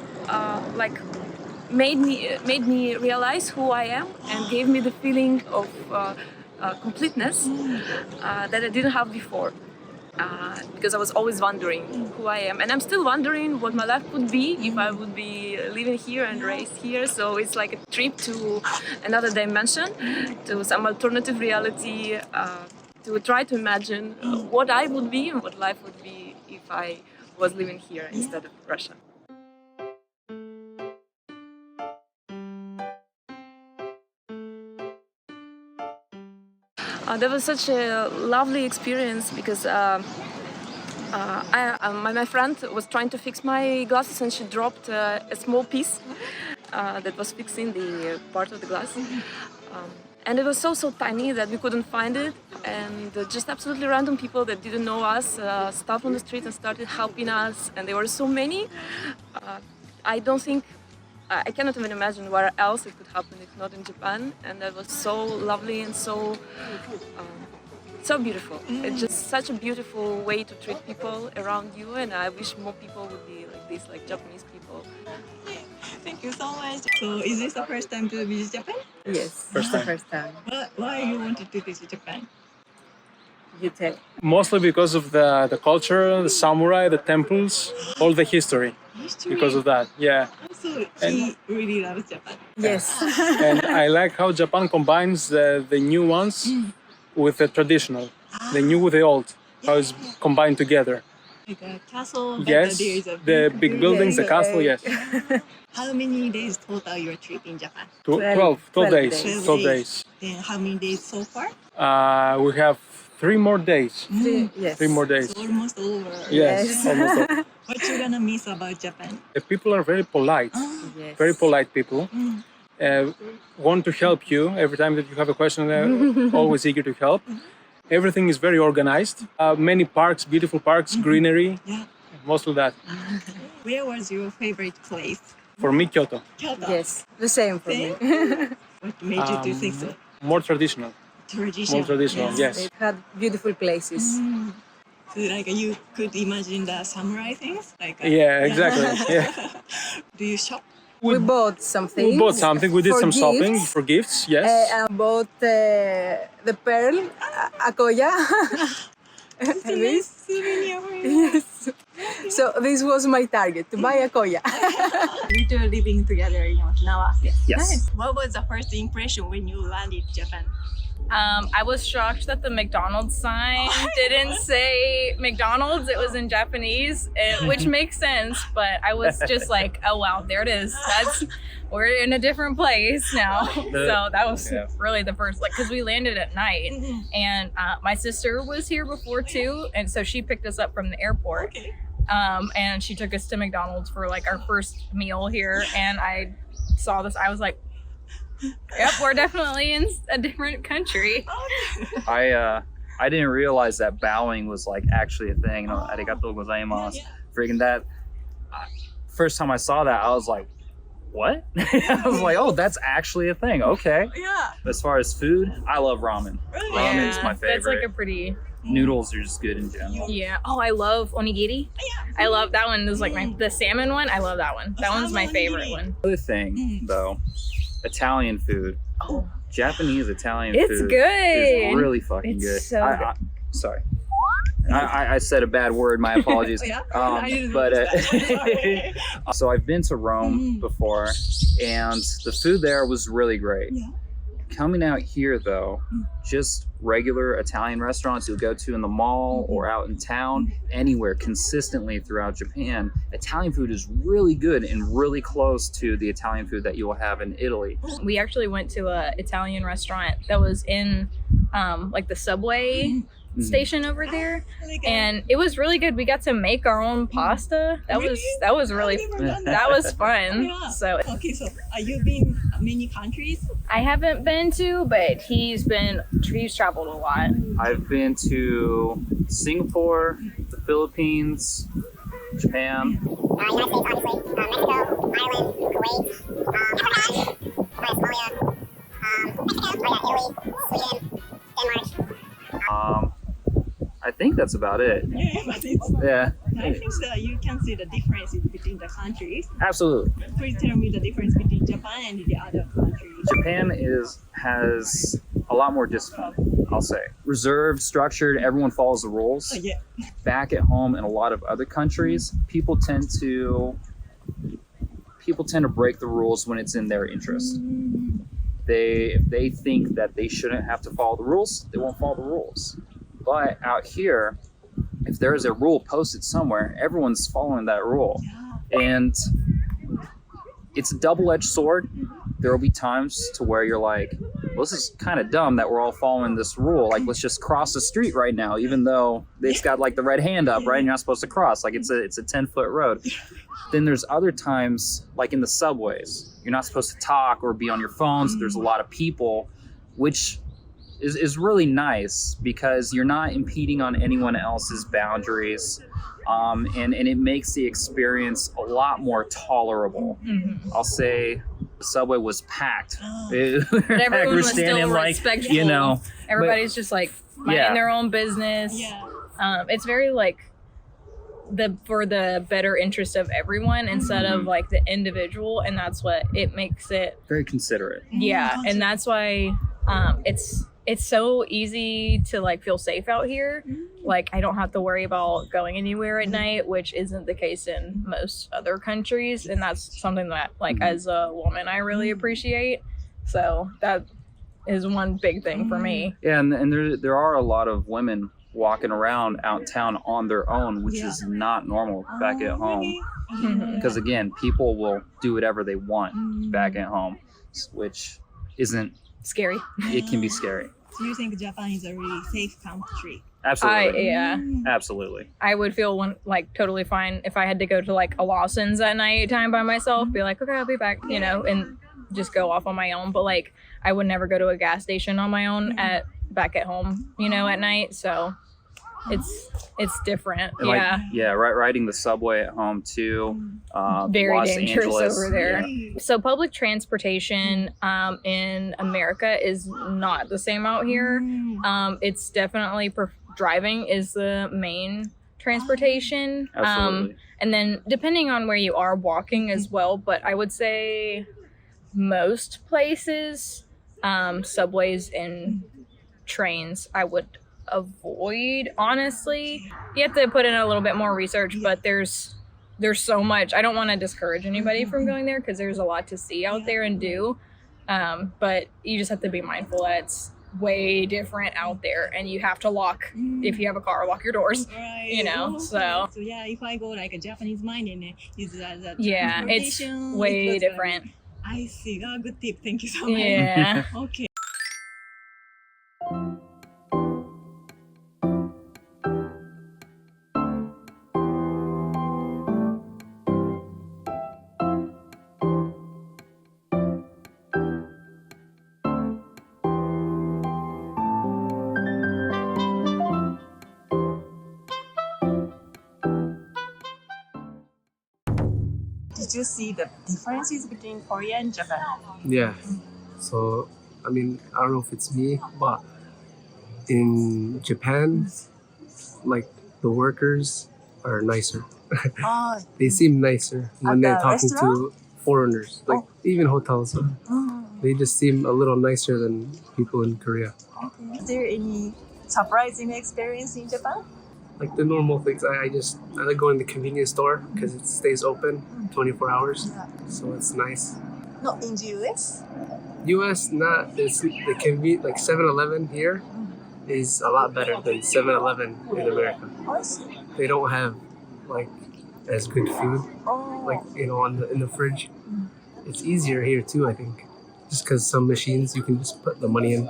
made me realize who I am and gave me the feeling of completeness that I didn't have before. Because I was always wondering who I am, and I'm still wondering what my life would be if I would be living here and raised here. So it's like a trip to another dimension, to some alternative reality, to try to imagine what I would be and what life would be if I was living here instead of Russia. That was such a lovely experience because my friend was trying to fix my glasses and she dropped a small piece that was fixing the part of the glass. And it was so tiny that we couldn't find it, and just absolutely random people that didn't know us stopped on the street and started helping us, and there were so many. I cannot even imagine where else it could happen if not in Japan, and that was so lovely and so beautiful. It's just such a beautiful way to treat people around you, and I wish more people would be like this, like Japanese people. Thank you so much. So is this the first time to visit Japan? Yes, First time. First time. Why you wanted to visit Japan? You tell. Mostly because of the culture, the samurai, the temples, all the history. because of that. Yeah. Also, he really loves Japan. Yes. And I like how Japan combines the new ones with the traditional, the new with the old, how it's combined together. Like a castle. but Yes, there is a the big buildings, the castle, yes. How many days total your trip in Japan? 12 days. 12 days. Then how many days so far? We have 3 more days. Yes. 3 more days. It's almost over. Yes, almost over. What you gonna miss about Japan? The people are very polite, Yes. very polite people. Want to help you every time that you have a question. They're always eager to help. Everything is very organized. Many parks, beautiful parks, greenery. Yeah. Most of that. Where was your favorite place? For me, Kyoto. Kyoto. Yes, the same for me. What made you to think so? More traditional. Traditional. More traditional, yes. They had beautiful places. So like you could imagine the samurai things? Like Yeah, exactly. Yeah. Do you shop? We bought some things. We bought something. We did for some shopping gifts. for gifts. Yes. I bought the pearl, Akoya. It's a nice souvenir. Yes. So this was my target, to buy Akoya. You two are living together in Okinawa. Yes. Nice. What was the first impression when you landed Japan? I was shocked that the McDonald's sign didn't say McDonald's. It was in Japanese, which makes sense. But I was just like, oh wow, there it is. We're in a different place now. So that was really the first, like, because we landed at night, and my sister was here before too, and so she picked us up from the airport. And she took us to McDonald's for like our first meal here, and I saw this. I was like, yep, we're definitely in a different country. I didn't realize that bowing was like actually a thing. Arigatou gozaimasu. Freaking that. First time I saw that, I was like, what? I was like, oh, that's actually a thing. Okay. Yeah. As far as food, I love ramen. Ramen's my favorite. That's like a pretty. Noodles are just good in general. Yeah. Oh, I love onigiri. I love that one. Is like the salmon one. I love that one. That one's my favorite one. Other thing though, Italian food. Oh, Japanese Italian food. It's good. Is really fucking It's good. so good. Sorry. I said a bad word. My apologies. So I've been to Rome before, and the food there was really great. Coming out here though, just regular Italian restaurants you'll go to in the mall or out in town, anywhere consistently throughout Japan, Italian food is really good and really close to the Italian food that you will have in Italy. We actually went to a Italian restaurant that was in like the subway station over there, and it was really good. We got to make our own pasta. That was really that was fun. So Okay, so you've been many countries? I haven't been to, but he's traveled a lot. I've been to Singapore, the Philippines, Japan. United States, obviously, Mexico, Ireland, Kuwait, Somalia, Mexico, Italy, Sweden, Denmark. I think that's about it. Yeah, but it's, Yeah. I think that you can see the difference between the countries. Absolutely. Please tell me the difference between Japan and the other countries. Japan has a lot more discipline, I'll say. Reserved, structured, everyone follows the rules. Yeah. Back at home in a lot of other countries, people tend to break the rules when it's in their interest. If they think that they shouldn't have to follow the rules, they won't follow the rules. But out here, if there is a rule posted somewhere, everyone's following that rule. And it's a double-edged sword. There will be times to where you're like, well, this is kind of dumb that we're all following this rule. Like, let's just cross the street right now, even though it's got like the red hand up, right? And you're not supposed to cross. Like it's a 10-foot road. Then there's other times, like in the subways, you're not supposed to talk or be on your phones. There's a lot of people, which is really nice because you're not impeding on anyone else's boundaries. And it makes the experience a lot more tolerable. I'll say the subway was packed. But everyone was still respectful. You know, everybody's just like minding their own business. It's very like for the better interest of everyone instead of like the individual, and that's what it makes it very considerate. Yeah, and that's why it's so easy to like feel safe out here. Like I don't have to worry about going anywhere at night, which isn't the case in most other countries, and that's something that like as a woman I really appreciate. So that is one big thing for me. Yeah, and there are a lot of women walking around out in town on their own, which is not normal back at home. Because again, people will do whatever they want back at home, which isn't scary. It can be scary. So you think Japan is a really safe country? Absolutely. Yeah. Absolutely. I would feel like totally fine if I had to go to like a Lawson's at night time by myself, be like, okay, I'll be back, you know, and just go off on my own. But like I would never go to a gas station on my own back at home, you know, at night. So it's different. And riding the subway at home too. Very Los dangerous Angeles. over there. Yeah. So public transportation in America is not the same out here. It's definitely driving is the main transportation. Absolutely. And then depending on where you are, walking as well. But I would say most places, subways and trains, I would avoid, honestly. You have to put in a little bit more research, but there's so much. I don't want to discourage anybody from going there because there's a lot to see out there and do, but you just have to be mindful that it's way different out there, and you have to lock, if you have a car, lock your doors, you know. So yeah, if I go like a Japanese mind and use the yeah, it's transportation, way different. I see. Oh, good tip. Thank you so much. Yeah. Okay. Did you see the differences between Korea and Japan? Yeah. So, I mean, I don't know if it's me, but in Japan, like the workers are nicer. They seem nicer when they're talking to foreigners, like even hotels. They just seem a little nicer than people in Korea. Okay. Is there any surprising experience in Japan? Like the normal things, I like going to the convenience store because it stays open 24 hours, so it's nice. Not in the US? US, not. It's the convenient, like 7-Eleven here is a lot better than 7-Eleven in America. They don't have like as good food, like you know, in the fridge. It's easier here too, I think, just because some machines you can just put the money in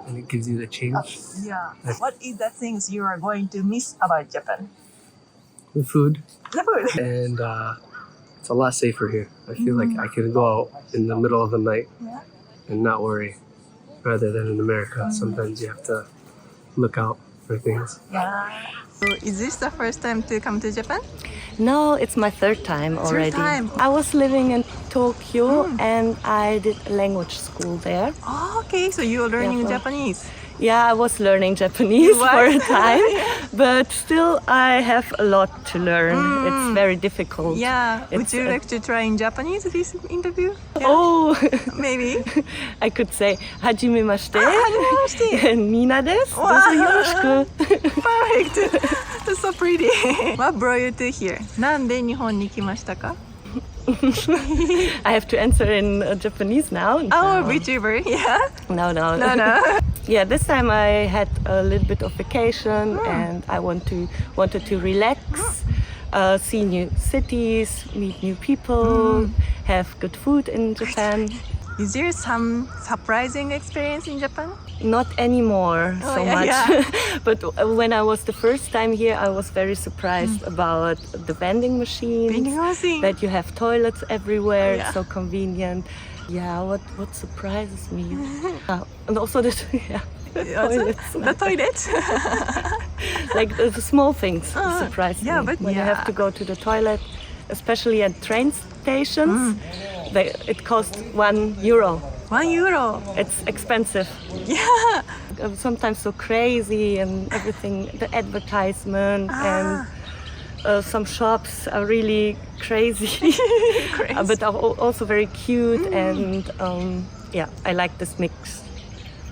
and it gives you the change. Yeah. What is the things you are going to miss about Japan? The food. The food. And it's a lot safer here. I feel like I can go out in the middle of the night and not worry, rather than in America. Sometimes you have to look out for things. Yeah. So is this the first time to come to Japan? No, it's my third time already. Third time. I was living in Tokyo and I did language school there. Oh, okay, so you are learning Japanese. Yeah, I was learning Japanese for a time, but still I have a lot to learn. It's very difficult. Yeah, would you like to try in Japanese this interview? Yeah. Oh, maybe. I could say, hajimemashite. Hajimemashite. Mina desu. Dozo yoroshiku. Perfect. That's so pretty. What brought you to here? なんで日本に来ましたか? I have to answer in Japanese now. Oh, VTuber, yeah? No. Yeah, this time I had a little bit of vacation and I wanted to relax, see new cities, meet new people, have good food in Japan. Is there some surprising experience in Japan? Not anymore so much. Yeah. But when I was the first time here, I was very surprised about the vending machines, that you have toilets everywhere, it's so convenient. Yeah, what surprises me? And also the toilets. The toilet? Like the small things surprise me. When you have to go to the toilet, especially at train stations, it costs €1. €1? It's expensive. Yeah. Sometimes so crazy and everything, the advertisement and some shops are really crazy. But are also very cute and yeah, I like this mix.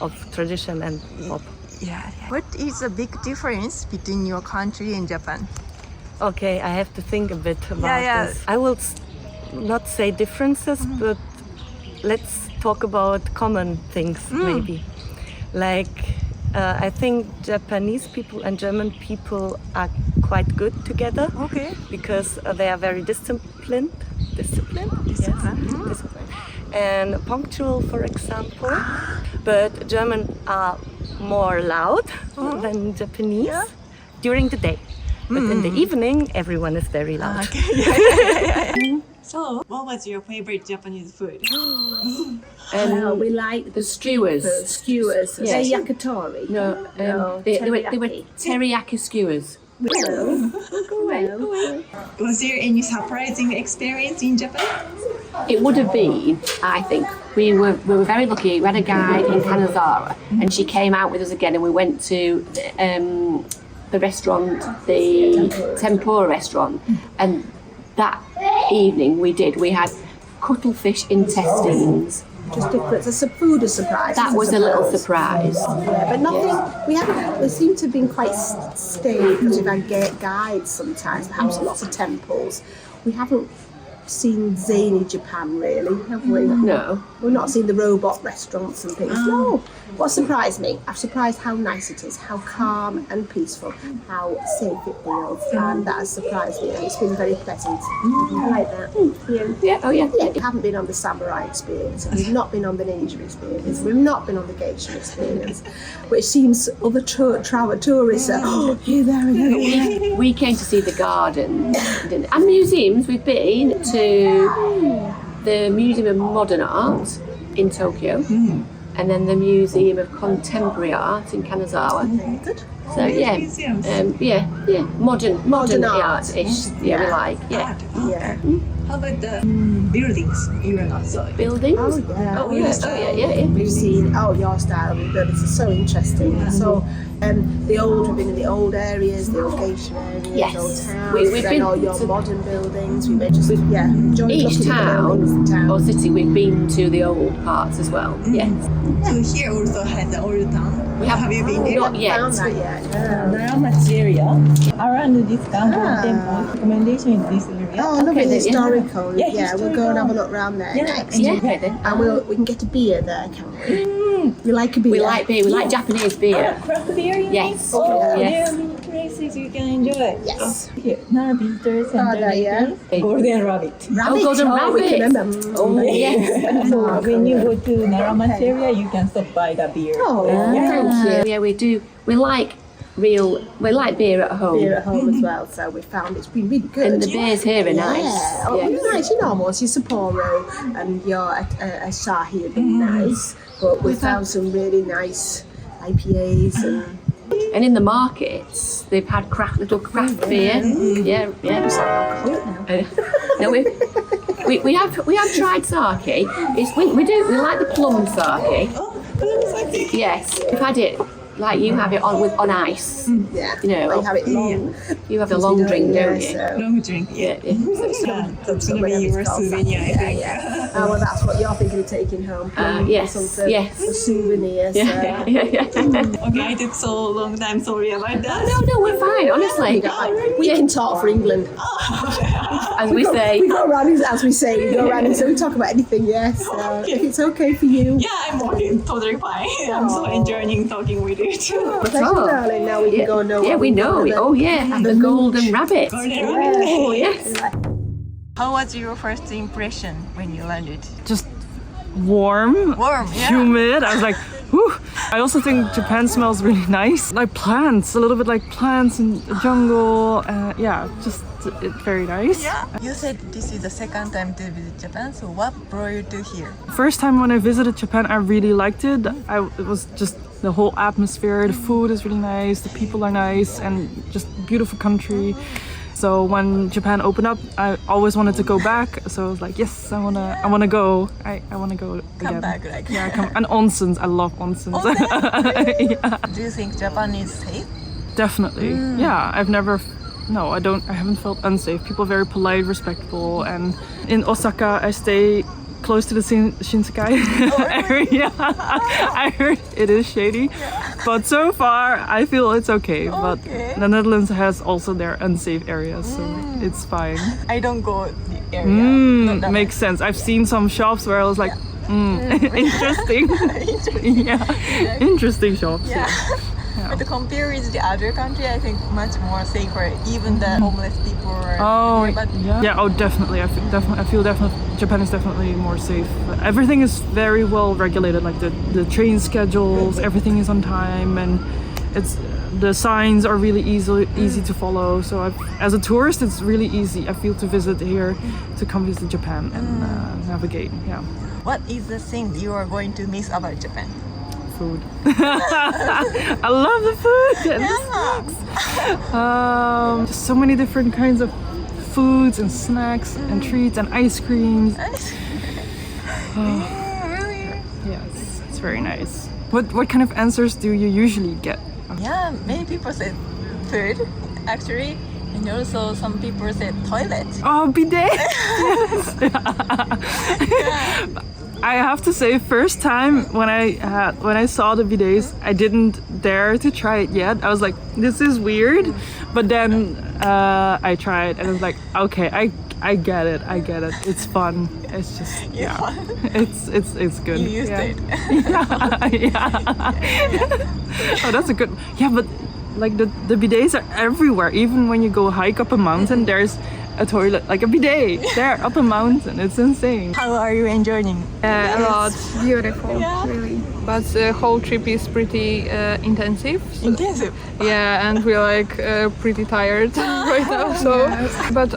of tradition and pop. Yeah. What is the big difference between your country and Japan? Okay, I have to think a bit about this. I will not say differences, but let's talk about common things maybe. Like, I think Japanese people and German people are quite good together. Okay. Because they are very disciplined. Disciplined? Yes. Disciplined. And punctual, for example. But German are more loud than Japanese during the day. But in the evening, everyone is very loud. So, what was your favorite Japanese food? We like the skewers. Skewers. Yes. They're yakitori. No, they were teriyaki skewers. Was there any surprising experience in Japan? It would have been, I think, we were very lucky. We had a guide in Kanazawa, and she came out with us again, and we went to the restaurant, the tempura restaurant, and that evening we had cuttlefish intestines. Just different. It's a food a surprise. That was a little surprise. Yeah, but nothing. We seem to have been quite stayed because we've had guides sometimes. Perhaps lots of temples. We haven't seen zany Japan really, have we? No. We've not seen the robot restaurants and things. No. What surprised me? I've surprised how nice it is, how calm and peaceful, how safe it feels, and that has surprised me. And it's been very pleasant. I like that. Yeah. Oh yeah. We haven't been on the samurai experience. We've not been on the ninja experience. We've not been on the geisha experience, which seems other tourists are. Here, there, and there. We came to see the garden and museums. We've been to the Museum of Modern Art in Tokyo, and then the Museum of Contemporary Art in Kanazawa. So modern art-ish. Yeah, we like. Yeah. How about the buildings you went outside? Buildings? Oh yeah. We've seen your style of buildings is so interesting. So we've been in the old areas, the old geisha areas, Yes. old towns, We've then been all your to- modern buildings. We've just enjoyed Each looking at the town buildings, the town. or city, we've been to the old parts as well. Yes. So here also has the old town. Have you been there? Not yet. Found that yet. Nara material around this downtown temple. Recommendation in this area. Oh, lovely, Okay, then, historical. yeah. Yeah, we'll go and have a look around there next. Yeah. Okay then. And we can get a beer there, can't we? We like a beer. We like beer. We like Japanese beer. Craft beer? Yes. Oh, Yes. there are many places you can enjoy. Yes. Here, Nara Visitor Center. there, yeah. Golden Rabbit. Golden we Rabbit. can remember. Oh yes. When you go to Nara Materia, you can stop by the beer. Oh, Thank you. Yeah, we do. We like beer at home. Beer at home as well, so we found it's been really good. And the beers here are nice. Yeah, oh, Yes. really nice. You know, almost your Sapporo and your Asahi have been nice, but we found some really nice IPAs And in the markets, they've had little craft beer. Yeah. No, we have tried sake. We like the plum sake. Yes, we've had it like you have it on ice. Yeah. You know, have it long. You have the long drink, don't you? Long drink, Yeah. that's gonna be your souvenir, I think. Oh, well, that's what you're thinking of taking home. Yes, or something. yes. A souvenir. So. Okay, I took so long time, sorry about that. No, we're fine, honestly. We can talk for England. As we say. We go around, as we say, so we talk about anything, yes. If it's okay for you. Yeah, I'm okay, totally fine. I'm so enjoying talking with you too. Pleasure, darling. Now we can go and know. Yeah, we know. Oh, yeah. The golden rabbit. Oh, yes. How was your first impression when you landed? Just warm, humid. I was like, whew. I also think Japan smells really nice. Like plants, a little bit like plants in the jungle. It's very nice. Yeah. You said this is the second time to visit Japan, so what brought you to here? First time when I visited Japan, I really liked it. It was just the whole atmosphere. The food is really nice, the people are nice, and just beautiful country. So when Japan opened up, I always wanted to go back. So I was like, yes, I wanna go. I wanna go again. Come back, like. Yeah, and onsens. I love onsens. Yeah. Do you think Japan is safe? Definitely. Yeah, I haven't felt unsafe. People are very polite, respectful, and in Osaka I stay close to the Shinsekai area. I heard it is shady, but so far I feel it's okay. But the Netherlands has also their unsafe areas, so it's fine. I don't go the area. Makes sense. I've seen some shops where I was like, interesting. Yeah, interesting shops. Yeah. But compare with the other country, I think much more safer. Even the homeless people. Definitely. I feel Japan is definitely more safe. Everything is very well regulated. Like the train schedules, everything is on time, and the signs are really easy to follow. So as a tourist, it's really easy. I feel to visit here, to come visit Japan and navigate. Yeah. What is the thing you are going to miss about Japan? Food. I love the food and the snacks. Just so many different kinds of foods and snacks and treats and ice creams. Yes, it's very nice. What kind of answers do you usually get? Yeah, many people say food, actually. And also some people say toilet. Oh, bidet! Yes. I have to say, first time when I saw the bidets, I didn't dare to try it yet. I was like, this is weird. But then I tried and I was like, okay, I get it. It's fun. It's just it's good. You used it. Oh, that's a good. Yeah, but like the bidets are everywhere. Even when you go hike up a mountain, there's a toilet, like a bidet, there up a mountain. It's insane. How are you enjoying? A lot. Beautiful, really. But the whole trip is pretty intensive. Intensive? Yeah, and we're like pretty tired right now. So, but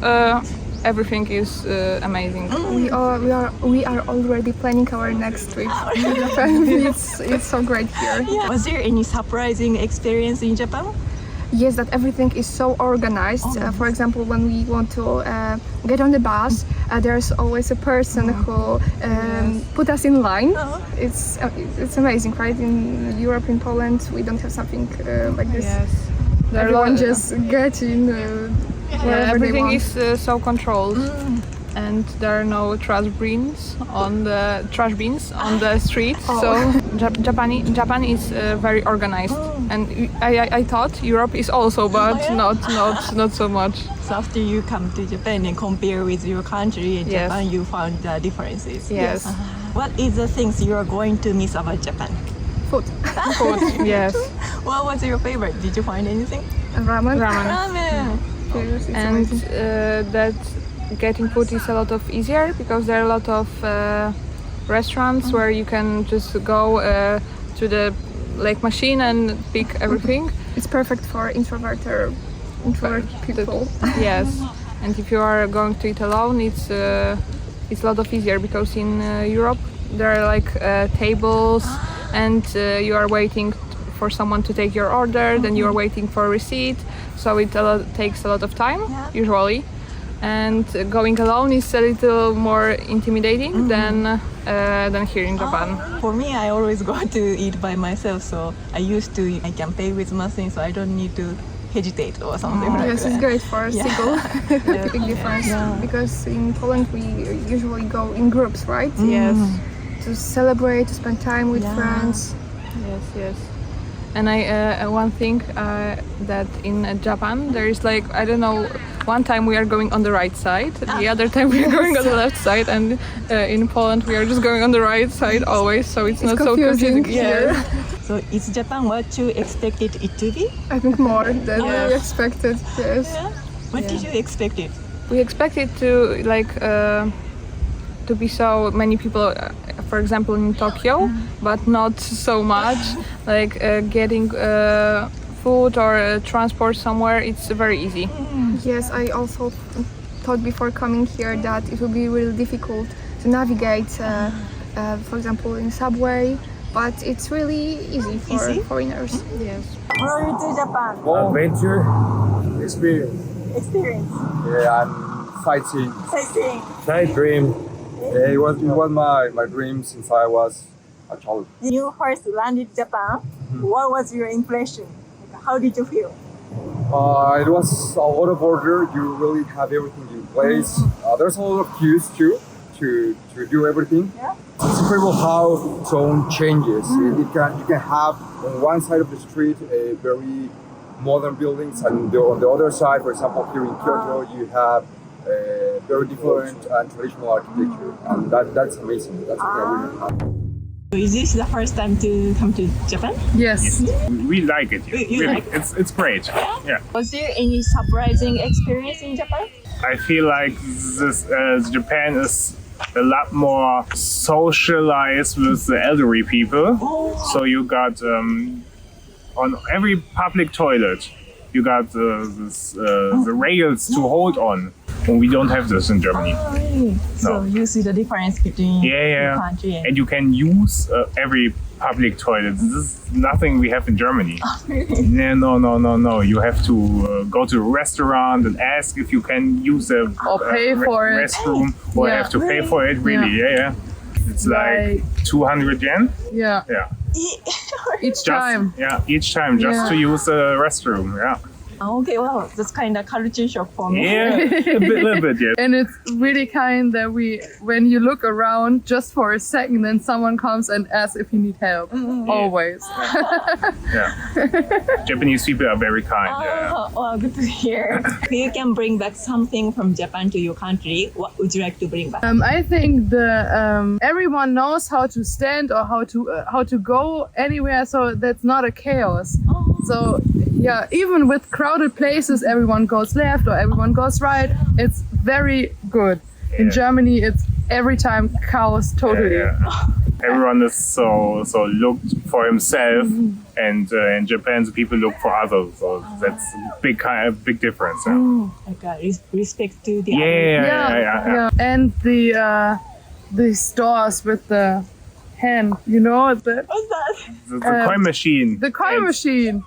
everything is amazing. We are already planning our next trip in Japan. It's so great here. Yeah. Was there any surprising experience in Japan? Yes, that everything is so organized. For example, when we want to get on the bus, there's always a person who put us in line. It's amazing, right? In Europe, in Poland, we don't have something like this. Yes. Everyone just get in everything is so controlled. And there are no trash bins on the street. So Japan is very organized, and I thought Europe is also, but not so much. So after you come to Japan and compare with your country in Japan, you found the differences. Yes. What is the things you are going to miss about Japan? Food. Food. Yes. What was your favorite? Did you find anything? Ramen. Yes, and that getting food is a lot of easier because there are a lot of restaurants where you can just go to the lake machine and pick everything. It's perfect for introvert people. Yes, and if you are going to eat alone, it's a lot of easier because in Europe there are like tables and you are waiting for someone to take your order, then you are waiting for a receipt, so it takes a lot of time usually. And going alone is a little more intimidating than here in Japan. For me, I always go to eat by myself, so I can pay with machine, so I don't need to hesitate or something like that. Yes, it's great for a single. Big difference because in Poland we usually go in groups, right? Yes. To celebrate, to spend time with friends. Yes. And one thing that in Japan there is like, I don't know, one time we are going on the right side, the other time we are going on the left side, and in Poland we are just going on the right side always, so it's not so confusing. Yeah. So is Japan what you expected it to be? I think more than we expected. Yes. Yeah. What did you expect it? We expected to like to be so many people, for example in Tokyo, but not so much. Like getting food or transport somewhere, it's very easy. Yes, I also thought before coming here that it would be really difficult to navigate, for example in subway, but it's really easy for foreigners. Yes. Where are you to Japan? Adventure experience. Yeah, I'm sightseeing. My dream. Yeah, it was my dream since I was a child. When you first landed Japan, what was your impression? How did you feel? It was a lot of order. You really have everything in place. There's a lot of queues too to do everything. It's incredible how tone changes. You can have on one side of the street a very modern buildings, and on the other side, for example, here in Kyoto, you have very different and traditional architecture, and that's amazing. That's what I really love. Is this the first time to come to Japan? Yes. We like it. Really. It's great. Yeah. Was there any surprising experience in Japan? I feel like Japan is a lot more socialized with the elderly people. So you got on every public toilet, you got the rails to hold on. And we don't have this in Germany. Really? So you see the difference between the country and you can use every public toilet. This is nothing we have in Germany. Oh, really? No. You have to go to a restaurant and ask if you can use a pay for it. restroom, or have to pay for it. Really? Yeah. It's like 200 yen. Yeah. Each time. Each time, just to use a restroom. Yeah. Okay, well, that's kind of culture shock for me. Yeah, a little bit, yeah. And it's really kind that when you look around just for a second, then someone comes and asks if you need help. Always. Yeah. Japanese people are very kind. Well, good to hear. If you can bring back something from Japan to your country, what would you like to bring back? I think everyone knows how to stand or how to go anywhere, so that's not a chaos. So yeah, even with crowded places, everyone goes left or everyone goes right. It's very good. In Germany, it's every time chaos totally. Everyone is so looked for himself, and in Japan, the people look for others. So that's a big difference. Like respect to the Yeah. And the stores with the hand, you know, what's that? The coin machine. The coin machine.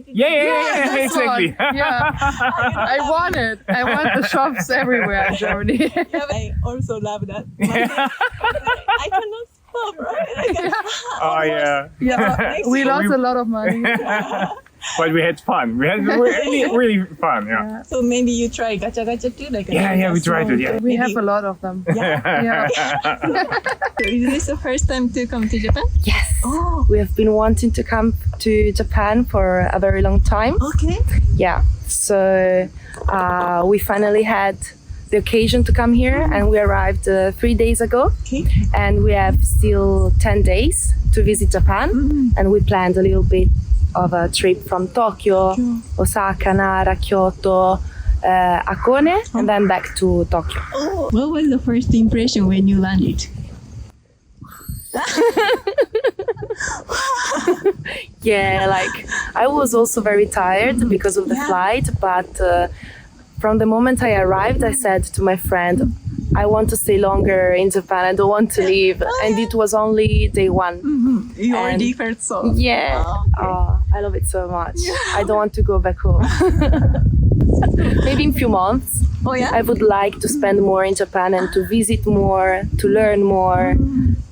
Yeah, exactly. I want it. I want the shops everywhere in Germany. I also love that. I cannot stop, right? We lost a lot of money. But we had fun. We had really fun. Yeah. So maybe you try gacha too, like. We tried it. Yeah. We have a lot of them. So is this the first time to come to Japan? Yes. We have been wanting to come to Japan for a very long time. Okay. Yeah. So we finally had the occasion to come here, and we arrived 3 days ago. Okay. And we have still 10 days to visit Japan, and we planned a little bit of a trip from Tokyo, Osaka, Nara, Kyoto, Hakone, and then back to Tokyo. What was the first impression when you landed? Yeah, like I was also very tired because of the flight, but from the moment I arrived, I said to my friend, I want to stay longer in Japan, I don't want to leave. And it was only day one. You already felt so. Yeah. I love it so much. I don't want to go back home. Maybe in a few months. I would like to spend more in Japan and to visit more, to learn more,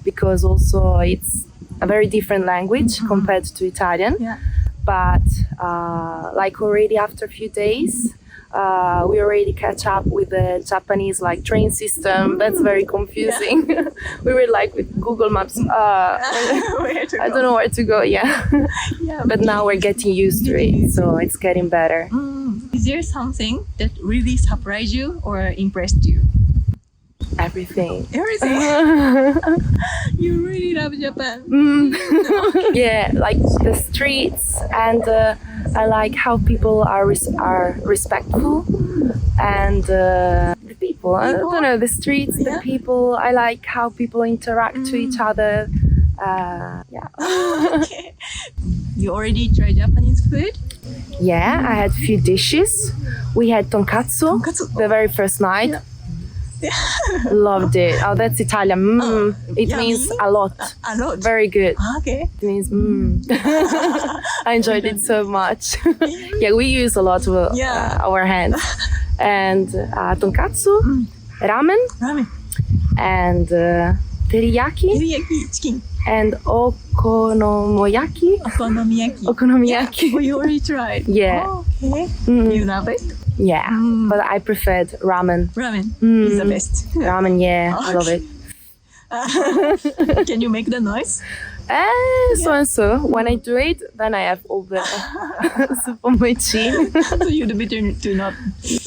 because also it's a very different language compared to Italian. But like already after a few days, we already catch up with the Japanese train system. That's very confusing. We were with Google Maps. I don't know where to go. But now we're getting used to it, so it's getting better. Is there something that really surprised you or impressed you? Everything. You really love Japan. Yeah, like the streets, and I like how people are respectful, and the people. I don't know, the streets, the people. I like how people interact to each other. Okay. You already tried Japanese food? Yeah, I had a few dishes. We had tonkatsu the very first night. Loved it. Oh, that's Italian. It means a lot. A lot. Very good. Okay. It means I enjoyed it so much. Yeah, we use a lot of our hands. And tonkatsu, ramen, and teriyaki, chicken, and okonomiyaki. Okonomiyaki. Okonomiyaki. You already tried? Yeah. Okay. You love it? Yeah, but I preferred ramen. Ramen is the best. Ramen, yeah, I love it. Can you make the noise? So and so. When I do it, then I have all the soup on my chin. So you'd better to not.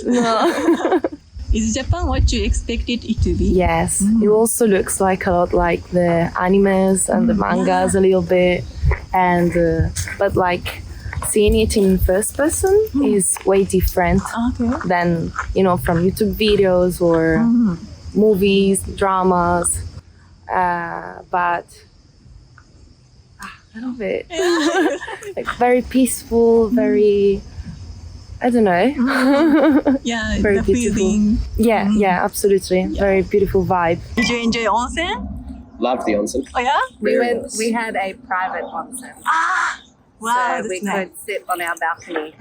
No. Is Japan what you expected it to be? Yes, it also looks like a lot like the animes and the mangas a little bit, and but like seeing it in first person is way different than from YouTube videos or movies, dramas. But I love it. Like very peaceful, very. I don't know. Yeah, very the beautiful. feeling. Yeah, absolutely. Very beautiful vibe. Did you enjoy onsen? Loved the onsen. Oh yeah? We had a private onsen. Wow, so we that's nice. could sit on our balcony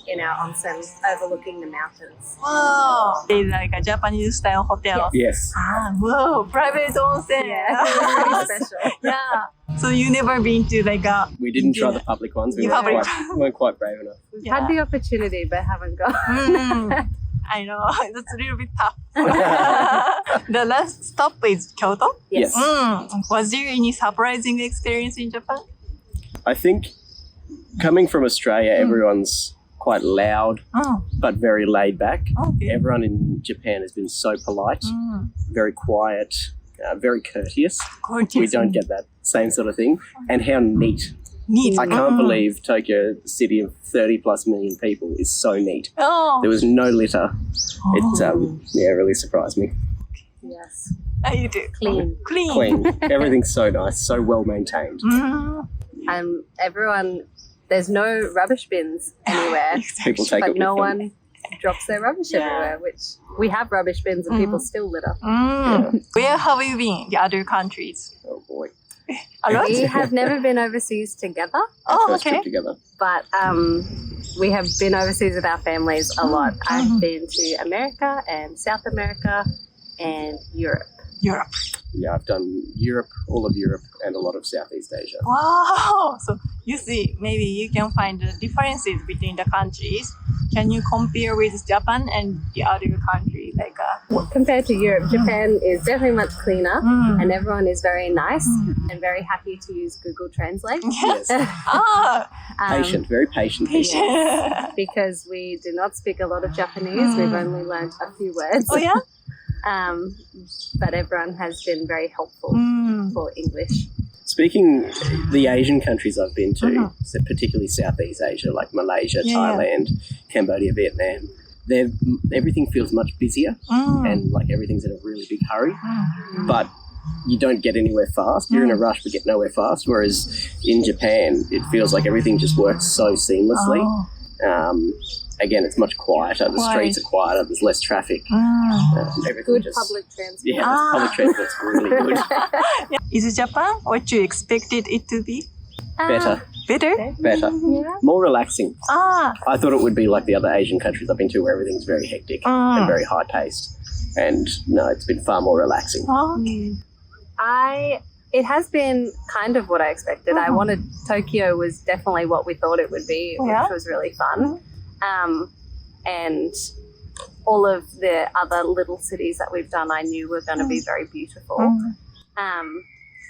in our onsen overlooking the mountains. Wow. It's like a Japanese style hotel. Yes. Whoa, private onsen. Yeah, pretty special. Yeah. So you never been to like a. We didn't try the public ones. We weren't quite brave enough. We've had the opportunity but haven't gone. I know, that's a little bit tough. The last stop is Kyoto? Yes. Was there any surprising experience in Japan? I think coming from Australia, everyone's quite loud, but very laid back. Everyone in Japan has been so polite, very quiet, very courteous. We don't get that same sort of thing. And how neat. I can't believe Tokyo, a city of 30 plus million people, is so neat. There was no litter. It really surprised me. Yes. You do. Clean. Everything's so nice, so well maintained. Everyone, there's no rubbish bins anywhere. People take but it with no them. one drops their rubbish everywhere, which we have rubbish bins and people still litter. Where have you been? The other countries? Oh boy. A lot? We have never been overseas together. First trip together. But we have been overseas with our families a lot. I've been to America and South America and Europe. Yeah, I've done Europe, all of Europe, and a lot of Southeast Asia. Wow! So you see, maybe you can find the differences between the countries. Can you compare with Japan and the other country? Compared to Europe, Japan is definitely much cleaner and everyone is very nice and very happy to use Google Translate. Yes. Patient, very patient. Because we do not speak a lot of Japanese. We've only learned a few words. Oh yeah? But everyone has been very helpful for English. Speaking the Asian countries I've been to, so particularly Southeast Asia, like Malaysia, Thailand, Cambodia, Vietnam, everything feels much busier and like everything's in a really big hurry. But you don't get anywhere fast. You're in a rush but get nowhere fast. Whereas in Japan, it feels like everything just works so seamlessly. Again, it's much quieter. The streets are quieter. There's less traffic. Good public transport. Yeah, public transport's really good. Is Japan what you expected it to be? Better. Better? Better. Yeah. More relaxing. I thought it would be like the other Asian countries I've been to where everything's very hectic and very high paced. And no, it's been far more relaxing. It has been kind of what I expected. I wanted Tokyo was definitely what we thought it would be, which was really fun. And all of the other little cities that we've done, I knew were going to be very beautiful.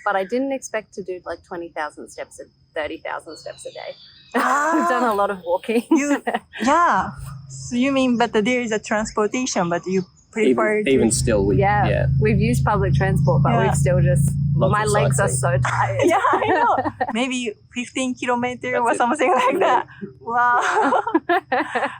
But I didn't expect to do like 20,000 steps, 30,000 steps a day. We've done a lot of walking. So you mean, but there is a transportation, but you prefer even still, we've used public transport, but we've still just my legs are so tired. Yeah, I know. Maybe 15 kilometers or something like that. Wow.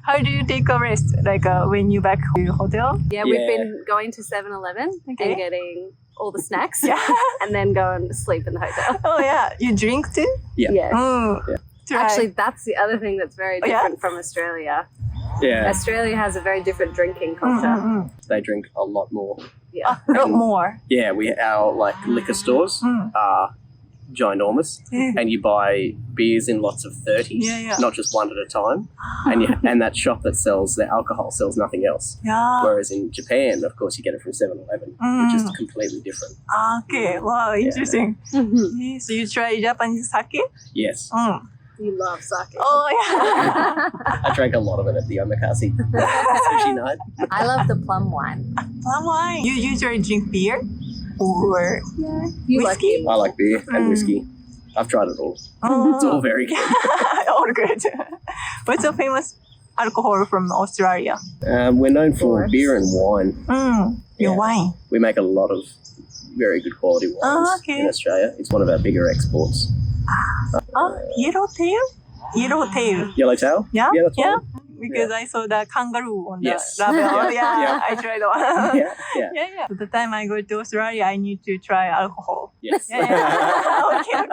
How do you take a rest? Like when you back to your hotel? Yeah, we've been going to 7-Eleven and getting all the snacks and then go and sleep in the hotel. Oh yeah, you drink too? Yeah. Actually, that's the other thing that's very different from Australia. Yeah. Australia has a very different drinking culture. They drink a lot more. Yeah. A lot more. Yeah, our like liquor stores are ginormous, and you buy beers in lots of 30s, not just one at a time. And that shop that sells the alcohol sells nothing else. Whereas in Japan, of course, you get it from 7-Eleven, which is completely different. Okay, wow, interesting. So you try Japanese sake? Yes. You love sake. Oh yeah. I drank a lot of it at the omakase sushi night. I love the plum wine. Plum wine. You usually drink beer or You like whiskey? I like beer and whiskey. I've tried it all. It's all very good. All good. What's your famous alcohol from Australia? We're known for beer and wine. Your wine. We make a lot of very good quality wines okay. in Australia. It's one of our bigger exports. Yellowtail? Yellowtail. Yellowtail? Yeah? Yeah, that's yeah. one. Because I saw the kangaroo on the Yes. label. Yeah. Yeah, I tried one. Yeah. So the time I go to Australia, I need to try alcohol. Yes. Yeah. Okay.